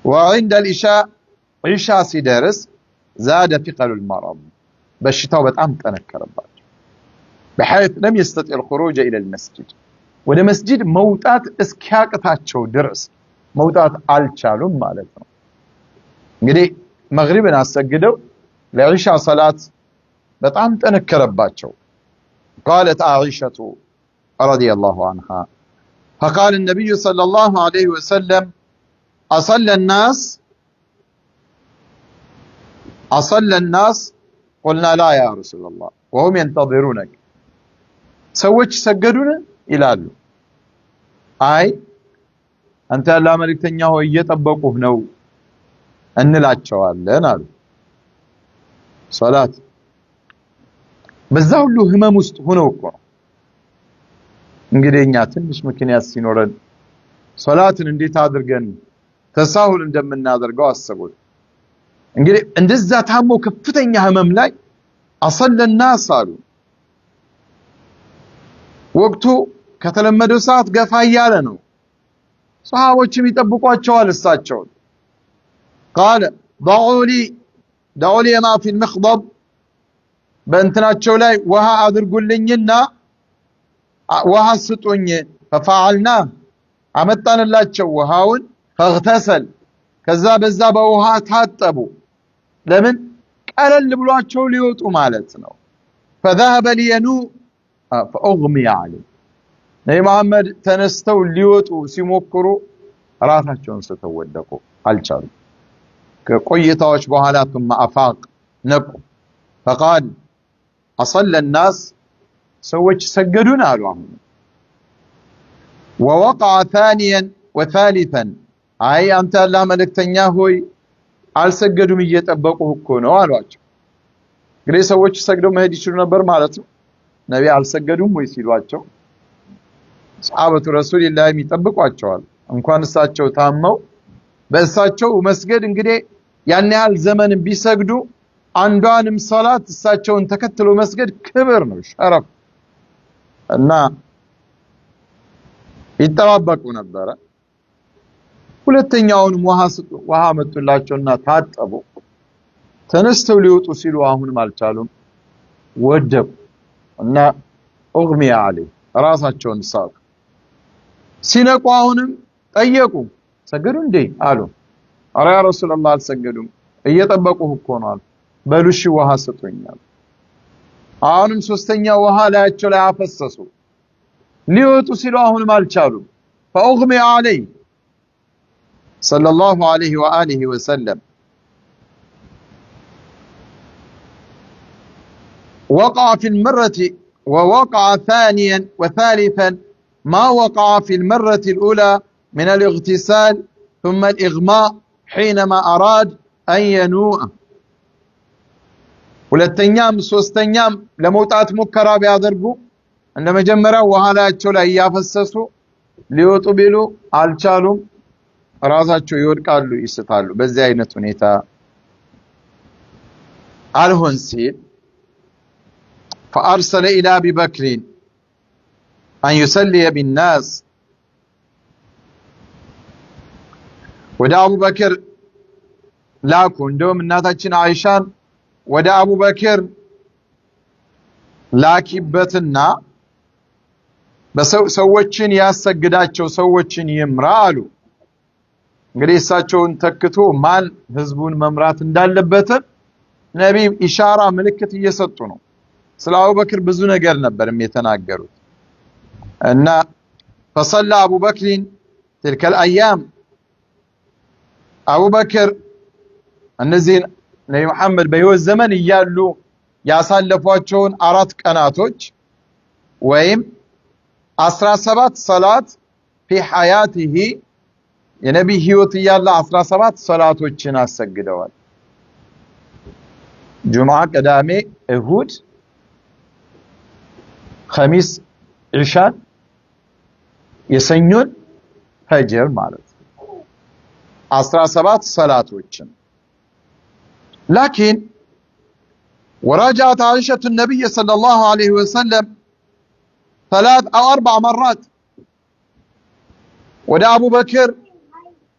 وعند العشاء عشاء ሲደርስ زاد ثقل المرض በሽታው በጣም ጠነከረባቸው። بحيث لم يستطيع الخروج إلى المسجد ወደ መስጂድ መውጣት እስኪያቅታቸው ድረስ መውጣት አልቻሉም ማለት ነው። እንግዲህ መግሪብን አሰግደው ለዒሻ ሰላት በጣም ጠነከረባቸው። قالت عائشة رضي الله عنها فقال النبي صلى الله عليه وسلم أصلى الناس قلنا لا يا رسول الله وهم ينتظرونك ሰዎች ሰገዱን ይላሉ። አይ አንተ ያላህ መልእክተኛ ሆይ እየጠበቁህ ነው እንላቸዋለን አሉ። ሶላት በዛ ሁሉ ህመም ውስጥ ሆነው እኮ ነው። እንግዲህ እኛ ትንሽ ምክንያት ሲኖረን ሶላትን እንዴት አድርገን ተሳሁል እንደምናደርገው አስቡት። እንግዲህ እንደዛ ታሞ ከፍተኛ ህመም ላይ አሰለና ሳሉ ወቅቱ ከተለመደው ሰዓት ገፋ ያለ ነው። ሷሃቦችም ይጠብቋቸዋል እሳቸው። قال ضعوا لي ما في المخضب በእንትናቸው ላይ ውሃ አድርጉልኝና ውሃ ስጡኝ። ففعلنا አመጣንላቸው ውሃውን فاغتسل ከዛ በዛ በውሃ ታጠቡ። ለምን ቀለል ብሏቸው ሊወጡ ማለት ነው። فذهب لينوء فأغمي عليه ነብይ መሐመድ ተነስተው ሊወጡ ሲሞክሩ ራሳቸውን ስተወደቁ አልቻሉ። ከቆይታዎች በኋላ ثم أفاق ነቁ። فقال أصلى الناس ሰዎች ሰገዱን አሉ። አሁን ووقع ثانيا وثالثا አይ አንተ ያላህ መልእክተኛ ሆይ አልሰገዱም እየጠበቁህ እኮ ነው አሏቸው። እንግዲህ ሰዎች ሰግደው መሄድ ይችሉ ነበር ማለት ነው። ነብይ አልሰገዱም ወይ ሲሏቸው ሰሃበቱ ረሱልላህ የሚጠብቋቸዋል። እንኳን እሳቸው ታመው በእሳቸው መስገድ እንግዲህ ያን ያህል ዘመን ቢሰግዱ አንዷንም ሶላት እሳቸውን ተከትሎ መስገድ ክብር ነው፣ ሸረፍ እና ይጠባበቁ ነበረ። ሁለተኛውን ውሃ መጡላቸውና ታጠቡ። ተነስተው ሊወጡ ሲሉ አሁንም አልቻሉም፣ ወደቁ እና أغمي عليه ራሳቸውን ሳቱ። ሲነቁ አሁንም ጠየቁ ሰገዱ እንዴ አሉ። አረ ያ ረሱላህ አልሰገዱም እየጠበቁህ እኮ ነው አሉ። በሉሽ ውሃ ስጡኛል። አሁንም ሶስተኛ ውሃ ላያቸው ላይ አፈሰሱ። ሊወጡ ሲሉ አሁንም አልቻሉም። فأغمي عليه صلى الله عليه وآله وسلم وقع في المرة ووقع ثانيا وثالثا ما وقع في المرة الأولى من الاغتسال ثم الإغماء حينما أراد أن ينوء ሁለተኛም ሶስተኛም ለመውጣት ሙከራ ቢያደርጉ እንደመጀመሪያው ውሃ ላያቸው ላይ ያፈሰሱ ሊወጡ ቢሉ አልቻሉም። ራሳቸው ይወድቃሉ፣ ይስታሉ። በዚህ አይነት ሁኔታ አልሆን ሲል فأرسل إلى أبي بكر أن يصلي بالناس ወደ አቡበክር ላኩ። እንደውም እናታችን አይሻን ወደ አቡበክር ላኪበትና ሰዎችን ያሰግዳቸው፣ ሰዎችን ይምራ አሉ። እንግዲህ እሳቸውን ተክቶ ማን ህዝቡን መምራት እንዳለበት ነብይ ኢሻራ ምልክት እየሰጡ ነው። ስለ አቡበክር ብዙ ነገር ነበርም የተናገሩት እና فصلى أبو بكر تلك الأيام አቡበክር እነዚህን ነብይ መሐመድ በህይወት ዘመን እያሉ ያሳለፏቸውን 4 ቀናቶች ወይም 17 ሰላት في حياته የነብይ ህይወት ያለ 17 ሶላቶችን አሰግደዋል ጁምዓ ቅዳሜ እሁድ ኸሚስ ኢሻ የሰኞን ፈጅር ማለት 17 ሶላቶችን لكن وراجعت عائشة النبي صلى الله عليه وسلم 3 أو 4 مرات ودا أبو بكر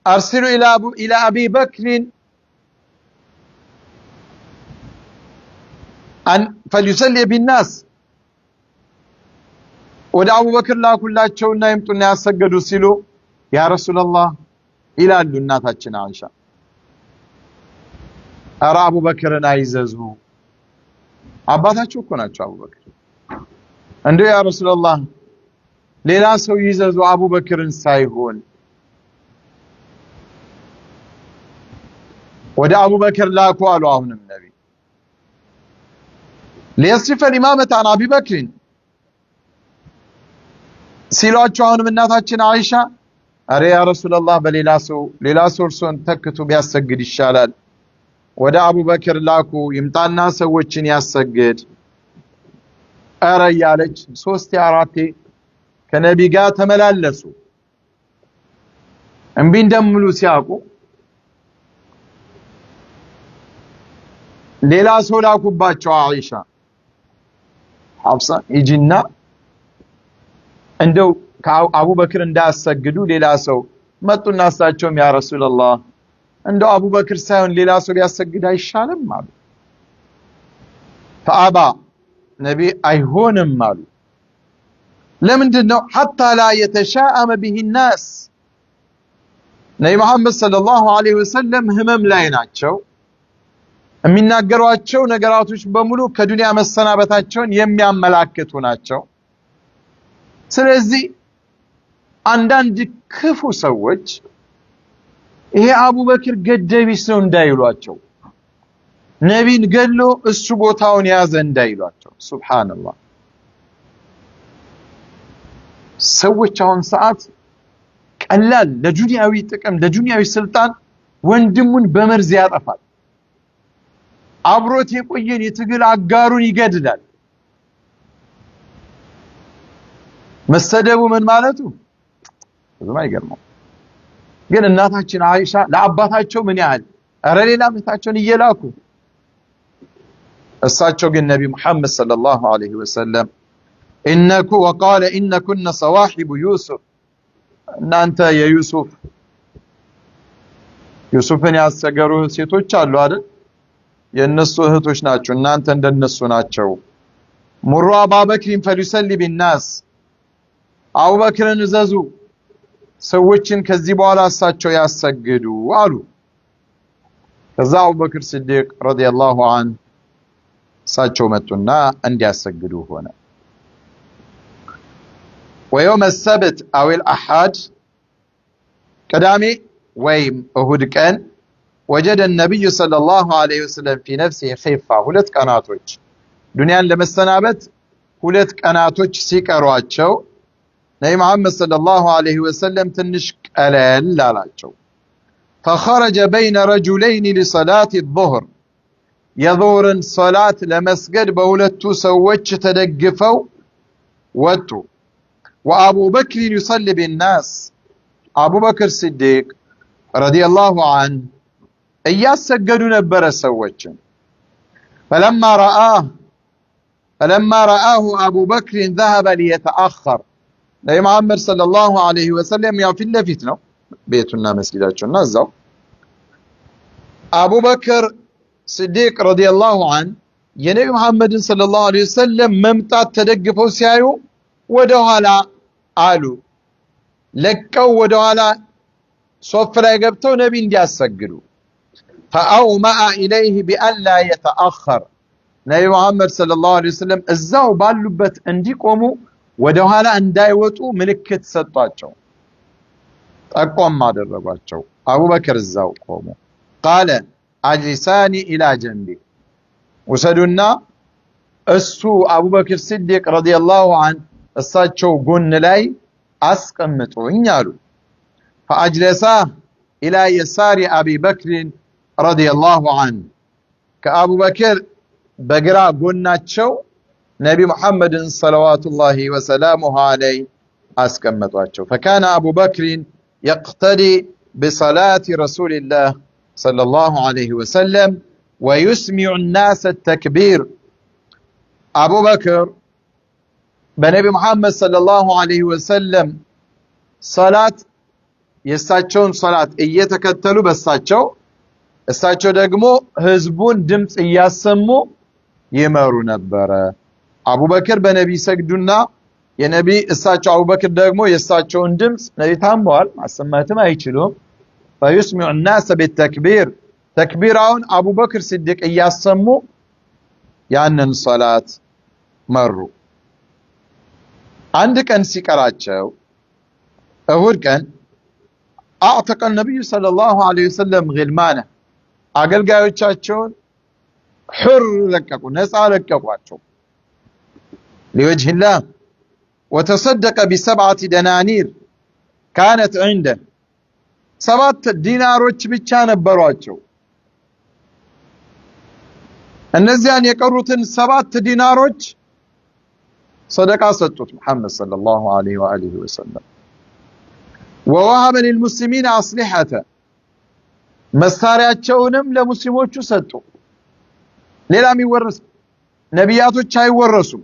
أرسلوا إلى أبي بكر أن فليصلي بالناس ودا أبو بكر لا كلاتشو يمطنا يسجدوا سيلو يا رسول الله إلى እናታችን አይሻ أرى أبو بكر አይዘዙ አባታቸው እኮ ናቸው አቡ በክር እንደው ያ ረሱላህ ሌላ ሰው ይዘዙ አቡ በክርን ሳይሆን ወደ አቡ በክር ላኩ አሉ አሁንም ነብይ ليصرف الإمامة عن أبي بكر ሲሏቸው አሁንም እናታችን አይሻ አረ ያ ረሱላህ በሌላ ሰው እርሶን ተክቶ ቢያሰግድ ይሻላል ወደ አቡ በክር ላኩ ይምጣና ሰዎችን ያሰግድ አረ ያለች 3 4 ከነብይ ጋር ተመላለሱ እምቢ እንደምሉ ሲያቁ ሌላ ሰው ላኩባቸው አይሻ ሐፍሳ ይጅና እንደው አቡ በክር እንዳያሰግዱ ሌላ ሰው መጡና እሳቸውም ያ ረሱላህ እንደው አቡ በክር ሳይሆን ሌላ ሰው ቢያሰግድ አይሻልም አሉ ፈአባ ነቢ አይሆንም አሉ ለምንድነው حتى لا يتشاءم به الناس ነብይ መሐመድ ሰለላሁ ዐለይሂ ወሰለም ህመም ላይ ናቸው የሚናገሯቸው ነገራቶች በሙሉ ከዱንያ መሰናበታቸውን የሚያመላክቱ ናቸው ስለዚህ አንዳንድ ክፉ ሰዎች ይሄ አቡበክር ገደቢስ ነው እንዳይሏቸው ነብይን ገሎ እሱ ቦታውን ያዘ እንዳይሏቸው ሱብሃንአላህ ሰዎች አሁን ሰዓት ቀላል ለዱንያዊ ጥቅም ለዱንያዊ ስልጣን ወንድሙን በመርዝ ያጠፋል አብሮት የቆየን የትግል አጋሩን ይገድላል መሰደቡ ምን ማለቱ ብዙም አይገርምም ግን እናታችን አይሻ ለአባታቸው ምን ያህል አረ ሌላ ምታቸውን እየላኩ እሳቸው ግን ነብይ መሐመድ ሰለላሁ ዐለይሂ ወሰለም ኢነኩ ወቃለ ኢነኩነ ሰዋሂቡ ዩሱፍ እናንተ ዩሱፍን ያሰገሩ ሴቶች አሉ አይደል የነሱ እህቶች ናቸው እናንተ እንደነሱ ናቸው ሙሩ አቡበክር ፈሊሰሊ ቢናስ አቡበክርን ዘዙ ሰዎችን ከዚህ በኋላ እሳቸው ያሰግዱ አሉ ከዛ አቡበክር ሲዲቅ ረዲየላሁ ዐን እሳቸው መጡና እንዲያሰግዱ ሆነ ويوم السبت او الاحد ቅዳሜ ወይም እሁድ ቀን وجد النبي صلى الله عليه وسلم في نفسه خيفة ሁለት ቀናቶች ዱንያን ለመሰናበት ሁለት ቀናቶች ሲቀሯቸው ነብይ መሐመድ ሰለላሁ ዐለይሂ ወሰለም ትንሽ ቀለል አላቸው فخرج بين رجلين لصلاة الظهر የظهር ሶላት ለመስገድ በሁለቱ ሰዎች ተደግፈው ወጡ وابو بكر يصلي بالناس ابو بكر الصديق رضي الله عنه እያሰገዱ ነበር ሰዎችን فلما رآه ابو بكر ذهب ليتأخر ነብይ መሐመድ ሰለላሁ ዐለይሂ ወሰለም ያው ፊት ለፊት ነው ቤቱና መስጊዳቸውና እዛው አቡበክር ሲዲቅ ረዲየላሁ ዐን የነብይ መሐመድን ሰለላሁ ዐለይሂ ወሰለም መምጣት ተደግፈው ሲያዩ ወደ ኋላ አሉ ለቀው ወደ ኋላ ሶፍ ላይ ገብተው ነብይ እንዲያሰግዱ فأومأ إليه بأن لا يتأخر ነብይ መሐመድ ሰለላሁ ዐለይሂ ወሰለም እዛው ባሉበት እንዲቆሙ ወደ ኋላ እንዳይወጡ ምልክት ሰጧቸው ጠቆም አደረጓቸው አቡበክር እዛው ቆሙ قال اجلساني الى جنبي ወሰዱና እሱ አቡበክር ሲዲቅ ረዲየላሁ ዐን እሳቸው ጎን ላይ أسقمتوين يالو فأجلساه إلى يسار أبي بكر رضي الله عنه كأبو بكر بقرا قلنا تشو نبي محمد صلوات الله وسلامه عليه أسكمتواتشو فكان أبو بكر يقتدي بصلاة رسول الله صلى الله عليه وسلم ويسمع الناس التكبير أبو بكر بنبي محمد صلى الله عليه وسلم صلاة يستاتشون صلاة إيتكتلوا بستاتشو استاتشو دقمو هزبون دمت إياسمو يمارو نبرا أبو بكر بنبي سجدنا يا نبي استاتشو أبو بكر دقمو يستاتشون دمت نبي تاموال مع السمات ما يشيلهم فيسمع الناس بالتكبير تكبيرون أبو بكر صديق إياسمو يعني الصلاة مروا عندك أنسي كراتشو أهود كان أعتق النبي صلى الله عليه وسلم غلمانه أقل قاوي تشاتشون حر لككو نسعى لككو لوجه الله وتصدق ب7 دنانير كانت عنده 7 ديناروች ብቻ ነበሯቸው እነዚያን የቀሩትን 7 ዲናሮች صدق ሰጡት محمد صلى الله عليه وآله وسلم ووهب للمسلمين أصلحة መሳሪያቸውንም ለሙስሊሞቹ ሰጡ ሌላም ይወረስ ነቢያቶች አይወረሱም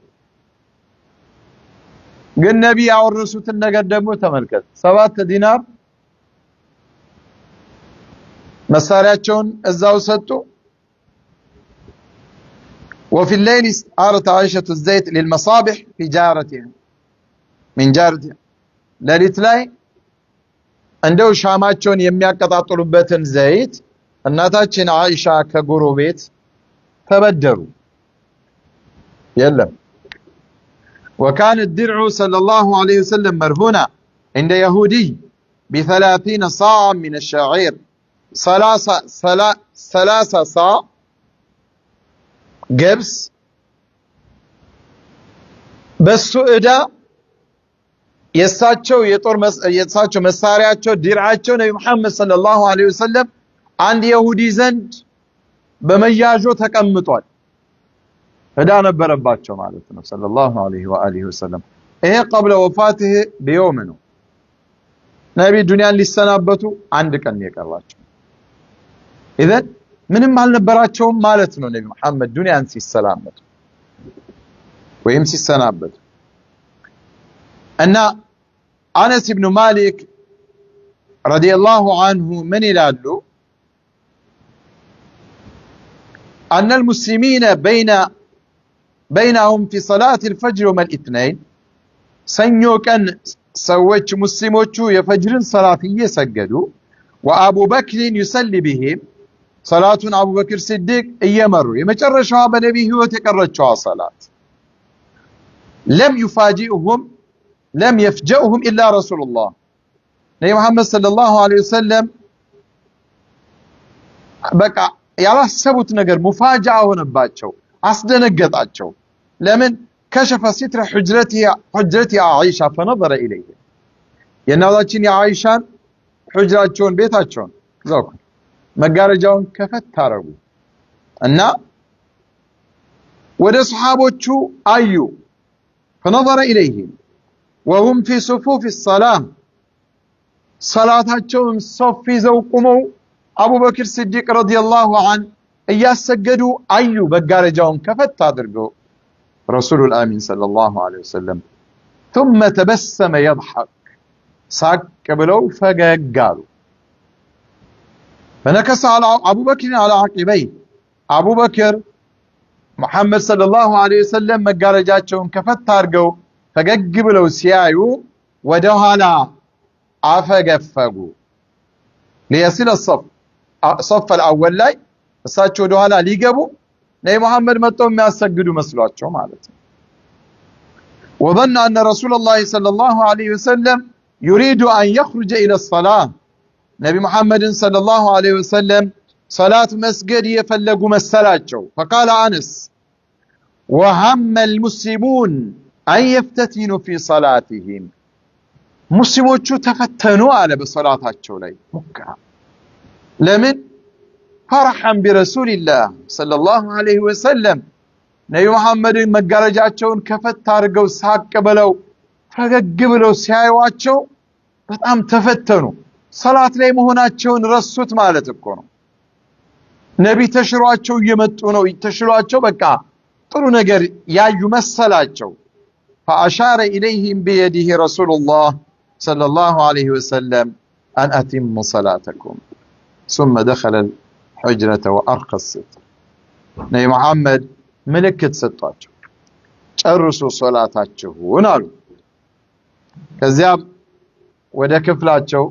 ግን ነብይ ያወረሱትን ነገር ደግሞ ተመልከት 7 ዲናር መሳሪያቸውን እዛው ሰጡ وفي الليل أرت عائشة الزيت للمصابيح في جارتها من جارتها ليلة ላይ እንደው ሻማቸውን የሚያቀጣጥሉበትን ዘይት እናታችን አይሻ ከጎረቤት ተበደሩ የለም وكان الدرع صلى الله عليه وسلم مرهونا عند يهودي ب30 صاع من الشعير 3 صاع ገብስ በሱዕዳ የሳቸው መሳሪያቸው ዲርዓቸው ነብይ መሐመድ ሰለላሁ ዐለይሂ ወሰለም አንድ ይሁዲ ዘንድ በመያዦ ተቀምጧል እዳ ነበረባቸው ማለት ነው ሰለላሁ ዐለይሂ ወአሊሂ ወሰለም ይሄ قبل وفاته بيوم ነው ነብይ ዱንያን ሊሰናበቱ አንድ ቀን የቀራቸው اذا ምንም አልነበራቸውም ማለት ነው ነብይ መሐመድ ዱንያን ሲሰናበቱ ወይም ሲሰናበቱ أن أنس بن مالك رضي الله عنه من يلالو أن المسلمين بينهم في صلاة الفجر يوم الاثنين سنيو كان سويت مسلموچو يفجر صلاة يسجدوا وأبو بكر يصلي بهم صلاة أبو بكر الصديق يمروا يمجرشوا بنبي هو تكرروا صلاة لم يفجأهم إلا رسول الله نبي محمد صلى الله عليه وسلم بقى ያላሰቡት ነገር ሙፋጃ ሆነባቸው አስደነገጣቸው ለምን كشف ستر حجرتي عائشة فنظر إليه የናዛችን የአይሻን ሁጅራቸውን ቤታቸውን ዘውኩ መጋረጃውን ከፈት ታረጉ እና ወደ ሱሐቦቹ አዩ فنظر إليهم وهم في صفوف الصلاة صلاتهم صف زوقمو أبو بكر الصديق رضي الله عنه يسجدوا أيو بقارجاهم كفت تادرقوا رسول الآمين صلى الله عليه وسلم ثم تبسم يضحك ساك قبلو فقالوا فنكس على أبو بكر على عقبيه أبو بكر محمد صلى الله عليه وسلم مقارجاتهم كفت تارقوا فقبلوا سيايو ودهنا عفقفقوا ليصل الصف الأول لاي እሳቸው ወደኋላ ሊገቡ ነብይ መሐመድ መጥተው የሚያሰግዱ መስሏቸው ማለት ነው وظن أن رسول الله صلى الله عليه وسلم يريد أن يخرج إلى الصلاة نبي محمد صلى الله عليه وسلم صلاة مسجد يفلقوا مسلاቸው فقال أنس وهم المسلمون أن يفتتنوا في صلاتهم ሙስሊሞቹ ተፈተኑ አለ በሶላታቸው ላይ ሙከራ ለምን فرحا برسول الله صلى الله عليه وسلم ነብዩ መሐመድ መጋረጃቸውን ከፈት አድርገው ሳቅ ብለው ፈገግ ብለው ሲያዩዋቸው በጣም ተፈተኑ ሶላት ላይ መሆናቸውን ረሱት ማለት እኮ ነው ነቢ ተሽሯቸው እየመጡ ነው ተሽሏቸው በቃ ጥሩ ነገር ያዩ መሰላቸው فاشار اليهم بيده رسول الله صلى الله عليه وسلم ان اتموا صلاتكم ثم دخل الحجره وارقى الستر ነብዩ መሐመድ ምልክት ሰጧቸው ጨርሱ ሶላታችሁን አሉ ከዚያም ወደ ክፍላቸው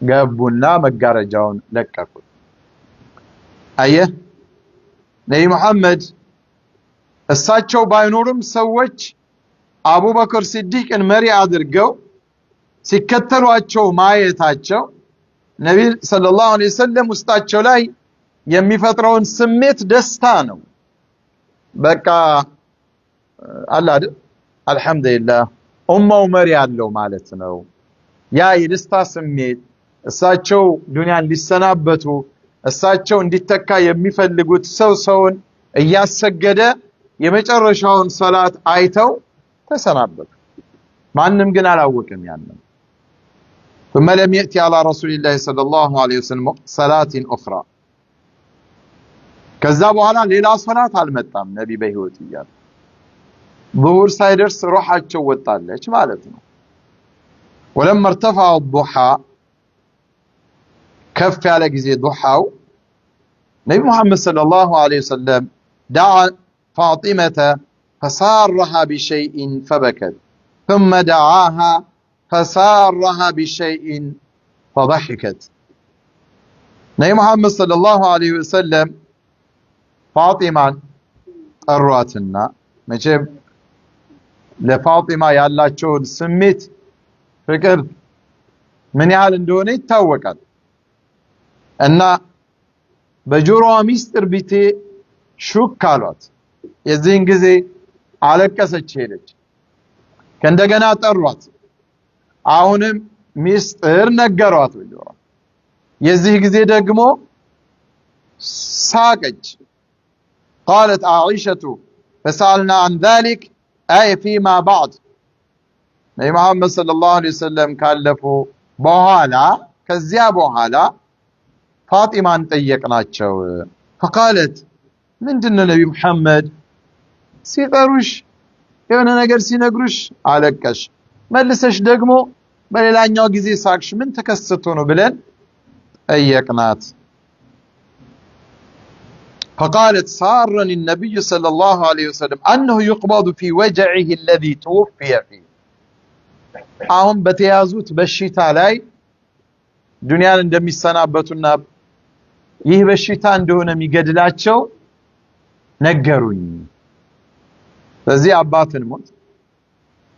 ገቡና መጋረጃውን ለቀቁት አየህ ነብዩ መሐመድ እሳቸው ባይኖርም ሰዎች አቡበክር ሲዲቅን መሪ አድርገው ሲከተሏቸው ማየታቸው ነብዩ ሰለላሁ ዐለይሂ ወሰለም ውስጣቸው ላይ የሚፈጥረውን ስሜት ደስታ ነው በቃ አላህ አልহামዱሊላህ ኡማው መሪ ያለው ማለት ነው ያ የደስታ ስሜት እሳቸው ዱንያን ሊሰናበቱ እሳቸው እንዲተካ የሚፈልጉት ሰውን እያሰገደ የመጨረሻውን ሶላት አይተው ተሰናበቱ ማንንም ግን አላወቀም ያንን ثم لم يأتي على رسول الله صلى الله عليه وسلم صلاة أخرى ከዛ በኋላ ሌላ ሶላት አልመጣም ነቢ በህይወት እያሉ ظهور ሳይደርስ ሩሃቸው ወጣለች ማለት ነው ولما ارتفع الضحى كف على ጊዜ ضحاው ነቢ መሐመድ صلى الله عليه وسلم دعا فاطمة فسارها بشيء فبكت ثم دعاها فسارها بشيء فضحكت ነቢ መሐመድ صلى الله عليه وسلم ፋጢማን ጠሯትና መቼም ለፋጢማ ያላቸውን ስሜት ፍቅር ምን ያህል እንደሆነ ይታወቃል እና በጆሮዋ ሚስጥር ቢቴ ሹክ አሏት የዚህን ጊዜ አለቀሰች ሄደች ከእንደገና ጠሯት አሁንም ሚስጥር ነገሯት በጆሮዋ የዚህ ጊዜ ደግሞ ሳቀች قالت عائشة فسألنا عن ذلك أي فيما بعد نبي محمد صلى الله عليه وسلم كالفوا بوهالا كزيا بوهالا فاطمة انتيقناتشو فقالت من دن نبي محمد سيقروش يوانا نقر سينقروش عليكش ملسش دقمو بللان يوغزي ساكش من تكستونو بلن ايقنات فقالت سارني النبي صلى الله عليه وسلم أنه يقبض في وجعه الذي توفي فيه አሁን በተያዙት በሽታ ላይ ዱንያን እንደሚሰናበቱና ይህ በሽታ እንደሆነ የሚገድላቸው ነገሩኝ ስለዚህ አባትን ሞት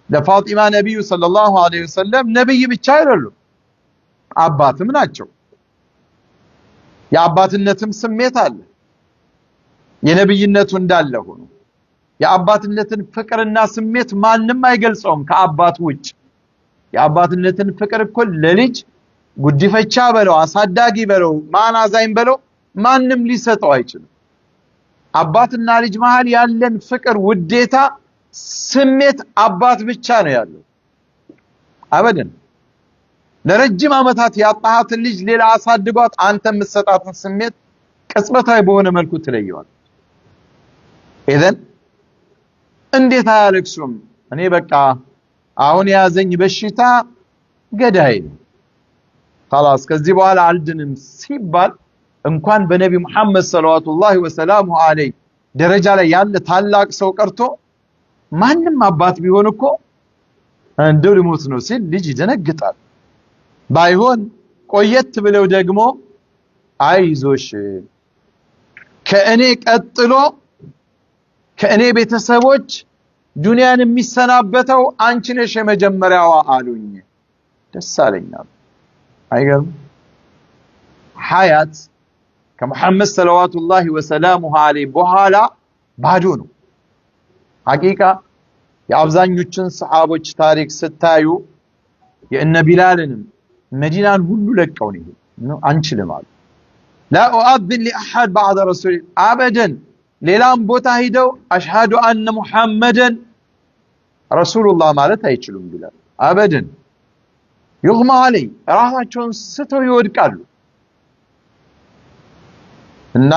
ለፋጢማ ነብዩ ሰለላሁ ዐለይሂ ወሰለም ነብይ ብቻ አይደሉም አባትም ናቸው የአባትነትም ስሜት አለ የነብይነቱ እንዳለ ሆኖ የአባትነትን ፍቅርና ስሜት ማንንም አይገልጸውም ከአባት ውጭ የአባትነትን ፍቅር እኮ ለልጅ ጉዲፈቻ በለው አሳዳጊ በለው ማናዛይም በለው ማንንም ሊሰጠው አይችልም አባትና ልጅ መሃል ያለን ፍቅር ውዴታ ስሜት አባት ብቻ ነው ያለው አበደን ለረጅም አመታት ያጣሃት ልጅ ሌላ አሳድጓት አንተ የምትሰጣትን ስሜት ቅጽበታዊ በሆነ መልኩ ትለየዋል إذن እንዴት አያለቅሱም እኔ በቃ አሁን ያዘኝ በሽታ ገዳይ خلاص ከዚህ በኋላ አልድንም ሲባል እንኳን በነቢ መሐመድ ሰለላሁ ዐለይሂ ወሰለም ደረጃ ላይ ያለ ታላቅ ሰው ቀርቶ ማንንም አባት ቢሆን እኮ እንደው ሊሞት ነው ሲል ልጅ ይደነግጣል ባይሆን ቆየት ብለው ደግሞ አይዞሽ ከእኔ ቀጥሎ ከእኔ ቤተሰቦች ዱንያን የሚሰናበተው አንቺ ነሽ የመጀመሪያዋ አሉኝ ደስ አለኛል አይገርም ሐያት ከመሐመድ ሰለላሁ ዐለይሂ በኋላ ባዶ ነው ሐቂቃ የአብዛኞቹን ሰሃቦች ታሪክ ስታዩ የእነ ቢላልንም መዲናን ሁሉ ለቀው ነው አንችልም አሉ። لا أؤذن لأحد بعد رسول أبدا ሌላም ቦታ ሄደው أشهد أن محمدا رسول الله ማለት አይችሉም ቢላል አበደን يغمى علي ራሳቸውን ስተው ይወድቃሉ። እና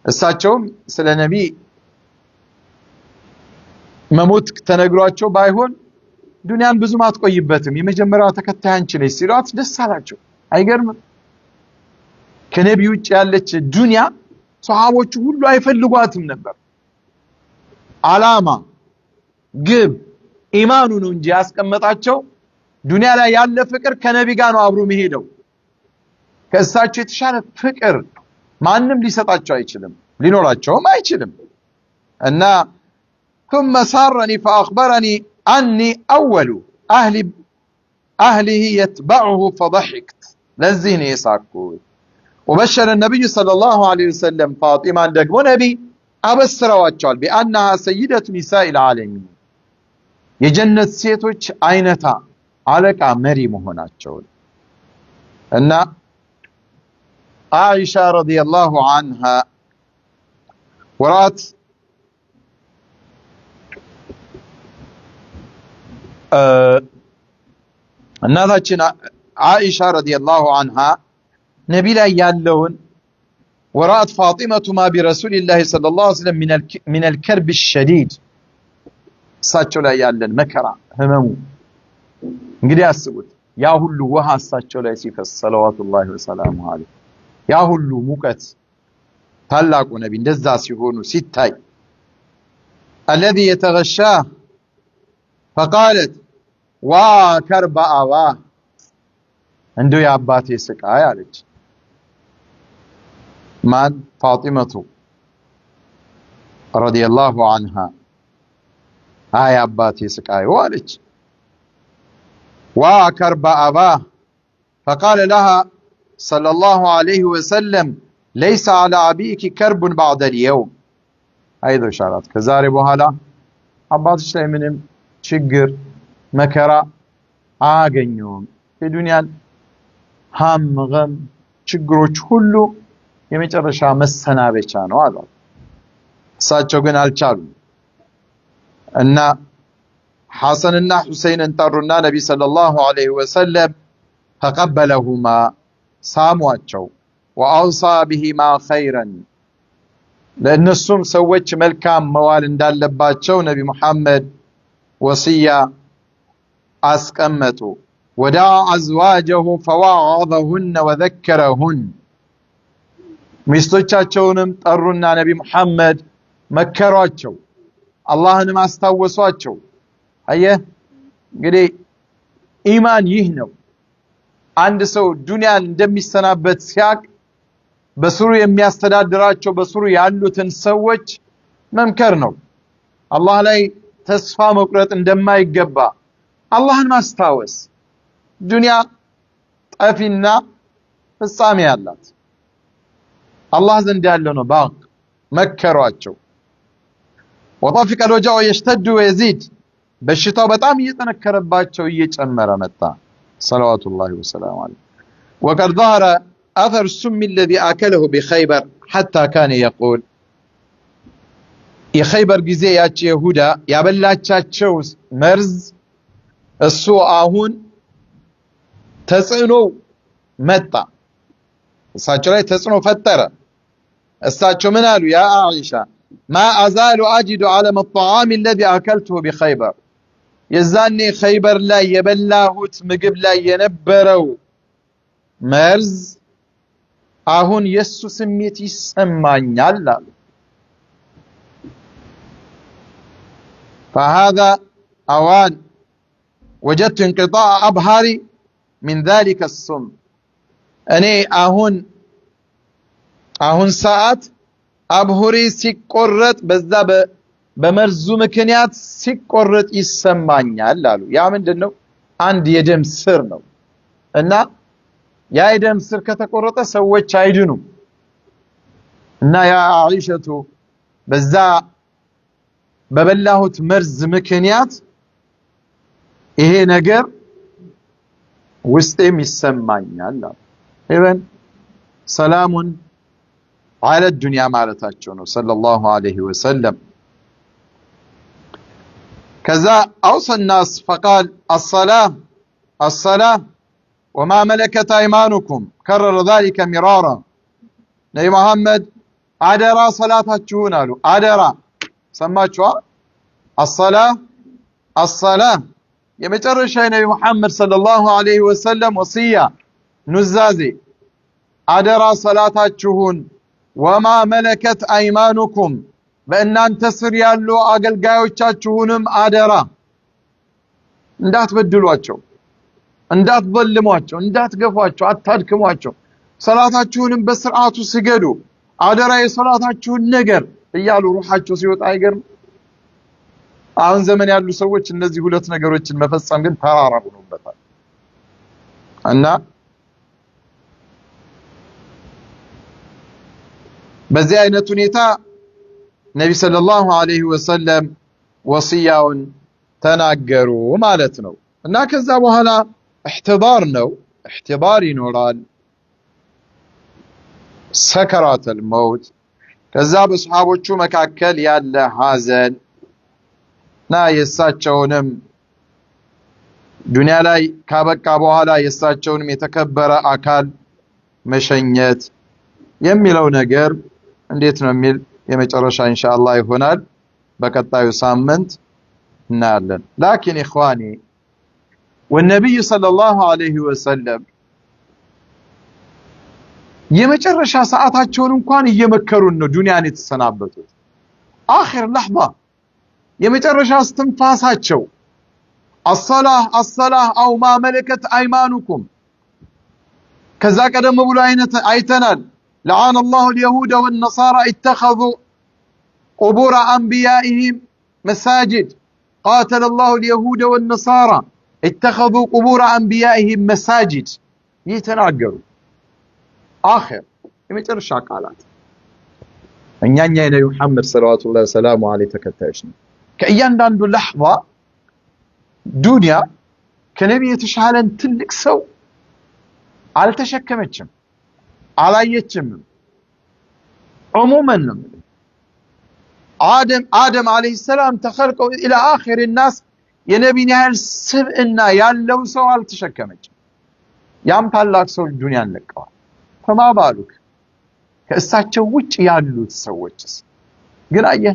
እሳቸውም ስለ ነቢ መሞት ተነግሯቸው ባይሆን ዱንያን ብዙ ማትቆይበትም የመጀመሪያው ተከታይ አንቺ ነሽ ሲሏት ደስ አላቸው። አይገርምም? ከነቢ ውጭ ያለች ዱንያ ሷሃቦቹ ሁሉ አይፈልጓትም ነበር። አላማ ግብ ኢማኑ ነው እንጂ ያስቀመጣቸው ዱንያ ላይ ያለ ፍቅር ከነቢ ጋር ነው አብሮ መሄደው። ከእሳቸው የተሻለ ፍቅር ማንም ሊሰጣቸው አይችልም፣ ሊኖራቸውም አይችልም። እና ثم سارني فأخبرني أني أول أهله يتبعه فضحكت لذين يساكوه وبشر النبي صلى الله عليه وسلم فاطمة دقم نبي أبسر واتشال بأنها سيدة نساء العالمين يجنة سيتوش عينتا عليك مري مهناتشول أن عائشة رضي الله عنها ورات እናታችን عائشة رضي الله عنها نبي لا يالون ورأت فاطمة ما برسول الله صلى الله عليه وسلم من الكرب الشديد ساتشو لا يالن مكرا هممو እንግዲህ አስቡት ያ ሁሉ ውሃ እሳቸው ላይ ሲፈስ ሰለዋቱ ላሂ ወሰላሙ ዐለይሂ ያ ሁሉ ሙቀት ታላቁ ነቢ እንደዛ ሲሆኑ ሲታይ الذي يتغشاه فقالت وكرب أباه عنده يا أباتي سكاي عليك من فاطمة رضي الله عنها هاي أباتي سكاي عليك وكرب أباه فقال لها صلى الله عليه وسلم ليس على أبيك كرب بعد اليوم أيضا شارات كزاري بوهالا أباتي شيء منهم ችግር መከራ አገኘውም የዱንያ ሃም ገም ችግሮች ሁሉ የመጨረሻ መሰናበቻ ነው አሉ። እሳቸው ግን አልቻሉም እና ሐሰንና ሁሰይንን ጠሩና ነቢ ሰለላሁ ዐለይሂ ወሰለም ተቀበለሁማ ሳሟቸው ወአውሳ ቢሂማ ኸይረን ለእነሱም ሰዎች መልካም መዋል እንዳለባቸው ነቢ ሙሐመድ وصية أسقمته ودعا أزواجه فوعظهن وذكرهن ሚስቶቻቸውንም ጠሩና ነቢ ሙሐመድ መከሯቸው አላህንም አስታወሷቸው። አየህ እንግዲህ ኢማን ይህ ነው። አንድ ሰው ዱንያን እንደሚሰናበት ሲያቅ በስሩ የሚያስተዳድራቸው በስሩ ያሉትን ሰዎች መምከር ነው። አላህ ላይ ተስፋ መቁረጥ እንደማይገባ አላህን ማስታወስ። ዱንያ ጠፊና ፍጻሜ ያላት አላህ ዘንድ ያለው ነው። ባቅ መከሯቸው። وطفق الوجع يشتد ويزيد በሽታው በጣም እየጠነከረባቸው እየጨመረ መጣ صلوات الله وسلامه عليه وقد ظهر أثر السم الذي أكله بخيبر حتى كان يقول የኸይበር ጊዜ ያቺ ይሁዳ ያበላቻቸው መርዝ እሱ አሁን ተጽዕኖ መጣ እሳቸው ላይ ተጽዕኖ ፈጠረ። እሳቸው ምን አሉ? ያ አኢሻ ما أزال أجد علم الطعام الذي أكلته بخيبر የዛኔ ኸይበር ላይ የበላሁት ምግብ ላይ የነበረው መርዝ አሁን የሱ ስሜት ይሰማኛል አሉ። فهذا أوان وجدت انقطاع أبهاري من ذلك السم أني أهون ساعات أبهري سيقرت بذا بمرزو مكنيات سيقرت يسمعني لالو يا من دنو عند يدم سر نو እና ያ የደም ስር ከተቆረጠ ሰዎች አይድኑ እና ያ አኢሸቱ በዛ በበላሁት መርዝ ምክንያት ይሄ ነገር ውስጤም ይሰማኛል። ኢብን ሰላሙን على الدنيا مالتاቸው ነው ሰለላሁ ዐለይሂ ወሰለም። كذا أوصى الناس فقال الصلاة وما ملكت أيمانكم كرر ذلك مرارا. نبي محمد أدرى صلاتاችሁን አሉ አደራ ሰማችኋ الصلاة የመጨረሻ ነብይ መሐመድ ሰለላሁ ዐለይሂ ወሰለም ወሲያ ኑዛዜ አደራ ሰላታችሁን ወማ መለከት አይማኑኩም በእናንተ ስር ያሉ አገልጋዮቻችሁንም አደራ እንዳትበድሏቸው፣ እንዳትظልሟቸው፣ እንዳትገፏቸው፣ አታድክሟቸው፣ ሰላታችሁንም በስርዓቱ ስገዱ አደራ የሰላታችሁን ነገር እያሉ ሩሃቸው ሲወጣ አይገርም? አሁን ዘመን ያሉ ሰዎች እነዚህ ሁለት ነገሮችን መፈጸም ግን ተራራ ሆኖበታል። እና በዚህ አይነት ሁኔታ ነብይ ሰለላሁ ዐለይሂ ወሰለም ወሲያውን ተናገሩ ማለት ነው። እና ከዛ በኋላ احتضار ይኖራል ሰከራተል መውት ከዛ በሱሐቦቹ መካከል ያለ ሐዘን ና የሳቸውንም ዱንያ ላይ ካበቃ በኋላ የሳቸውንም የተከበረ አካል መሸኘት የሚለው ነገር እንዴት ነው የሚል የመጨረሻ ኢንሻአላህ ይሆናል በቀጣዩ ሳምንት እናያለን። ላኪን ኢኽዋኒ والنبي صلى الله عليه وسلم የመጨረሻ ሰዓታቸውን እንኳን እየመከሩን ነው ዱንያን የተሰናበቱት። አኺር لحظة የመጨረሻ እስትንፋሳቸው الصلاة أو ما ملكت أيمانكم ከዛ ቀደም ብሎ አይተናል لعن الله اليهود والنصارى اتخذوا قبور أنبيائهم مساجد قاتل الله اليهود والنصارى اتخذوا قبور أنبيائهم مساجد يتناقروا آخر የመጨረሻ ቃላት እኛኛ የነብዩ መሐመድ ሰለላሁ ዐለይሂ ወሰለም ተከታዮች ነው። ከእያንዳንዱ لحظة ዱንያ ከነብዩ የተሻለን ትልቅ ሰው አልተሸከመችም አላየችም። عموما آدم عليه السلام تخلقوا إلى آخر الناس የነብዩን ያህል ስብዕና ያለው ሰው አልተሸከመችም። ያም ታላቅ ሰው ዱንያን ለቀዋል። فما بالك ከእሳቸው ውጭ ያሉት ሰዎችስ? ግን አየህ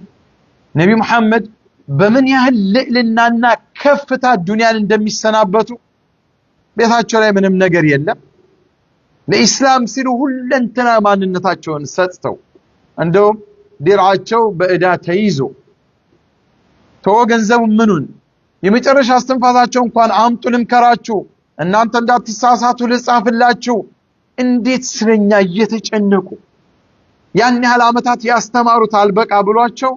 ነብዩ መሐመድ በምን ያህል ልዕልናና ከፍታ ዱንያን እንደሚሰናበቱ ቤታቸው ላይ ምንም ነገር የለም ለኢስላም ሲሉ ሁለንተና ማንነታቸውን ሰጥተው እንደውም ዲርዓቸው በእዳ ተይዞ ተወገንዘቡ ምኑን የመጨረሻ እስትንፋሳቸው እንኳን አምጡ ልምከራችሁ እናንተ እንዳትሳሳቱ ልጻፍላችሁ እንዴት ስለኛ እየተጨነቁ ያን ያህል አመታት ያስተማሩት አልበቃ ብሏቸው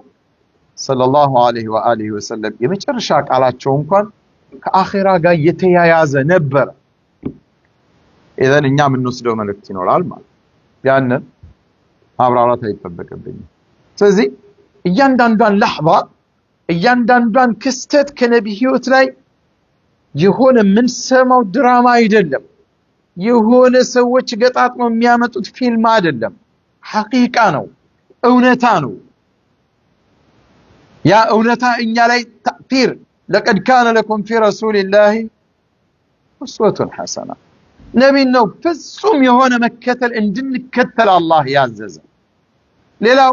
ሰለላሁ ዐለይሂ ወአሊሂ ወሰለም የመጨረሻ ቃላቸው እንኳን ከአኺራ ጋር የተያያዘ ነበር። ኢዘን እኛ የምንወስደው መልእክት ይኖራል ማለት ያንን ማብራራት አይጠበቅብኝም። ስለዚህ እያንዳንዷን لحظة እያንዳንዷን ክስተት ከነብዩ ህይወት ላይ የሆነ የምንሰማው ድራማ አይደለም፣ የሆነ ሰዎች ገጣጥመው የሚያመጡት ፊልም አይደለም፣ ሐቂቃ ነው፣ እውነታ ነው። ያ እውነታ እኛ ላይ ተእቲር لقد كان لكم في رسول الله أسوة حسنة ነብይ ነው ፍጹም የሆነ መከተል እንድንከተል አላህ ያዘዘ። ሌላው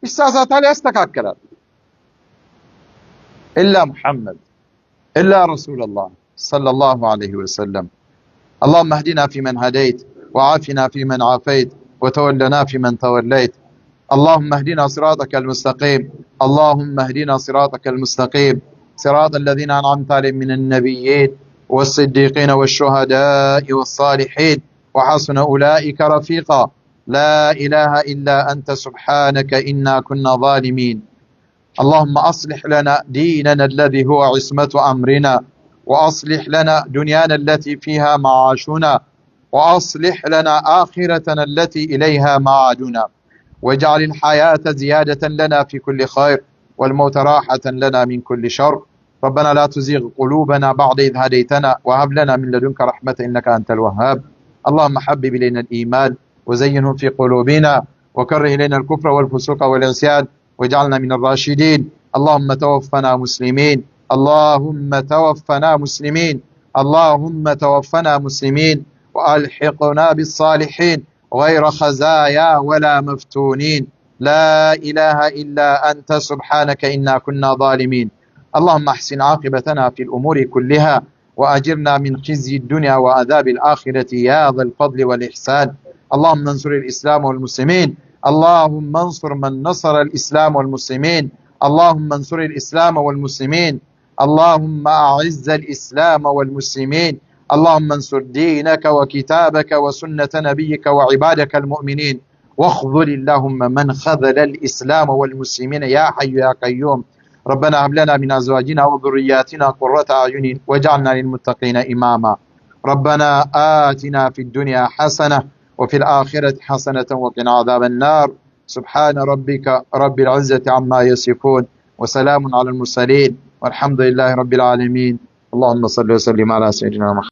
ይሳሳታል ያስተካክላል። إلا محمد إلا رسول الله صلى الله عليه وسلم. اللهم اهدنا فيمن هديت وعافنا فيمن عافيت وتولنا فيمن توليت. اللهم اهدنا صراطك المستقيم. اللهم اهدنا صراطك المستقيم صراط الذين أنعمت عليهم من النبيين والصديقين والشهداء والصالحين وحسن أولئك رفيقا. لا إله إلا أنت سبحانك إنا كنا ظالمين. اللهم أصلح لنا ديننا الذي هو عصمة أمرنا وأصلح لنا دنيانا التي فيها معاشنا وأصلح لنا آخرتنا التي إليها معادنا واجعل الحياة زيادة لنا في كل خير والموت راحة لنا من كل شر ربنا لا تزيغ قلوبنا بعد إذ هديتنا وهب لنا من لدنك رحمة إنك أنت الوهاب. اللهم حبب إلينا الإيمان وزينه في قلوبنا وكره إلينا الكفر والفسوق والعصيان واجعلنا من الراشدين. اللهم توفنا مسلمين، اللهم توفنا مسلمين، اللهم توفنا مسلمين وألحقنا بالصالحين غير خزايا ولا مفتونين. لا إله إلا أنت سبحانك إنا كنا ظالمين. اللهم احسن عاقبتنا في الأمور كلها وأجرنا من خزي الدنيا وعذاب الآخرة يا ذا الفضل والإحسان. اللهم انصر الإسلام والمسلمين، اللهم انصر من نصر الإسلام والمسلمين، اللهم انصر الإسلام والمسلمين، اللهم أعز الإسلام والمسلمين، اللهم انصر دينك وكتابك وسنة نبيك وعبادك المؤمنين، واخذل اللهم من خذل الإسلام والمسلمين يا حي يا قيوم. ربنا هب لنا من أزواجنا وذرياتنا قرة أعين واجعلنا للمتقين إماما. ربنا آتنا في الدنيا حسنة وفي الآخرة حسنة وقنا عذاب النار. سبحان ربك رب العزة عما يصفون وسلام على المرسلين والحمد لله رب العالمين. اللهم صل وسلم على سيدنا محمد.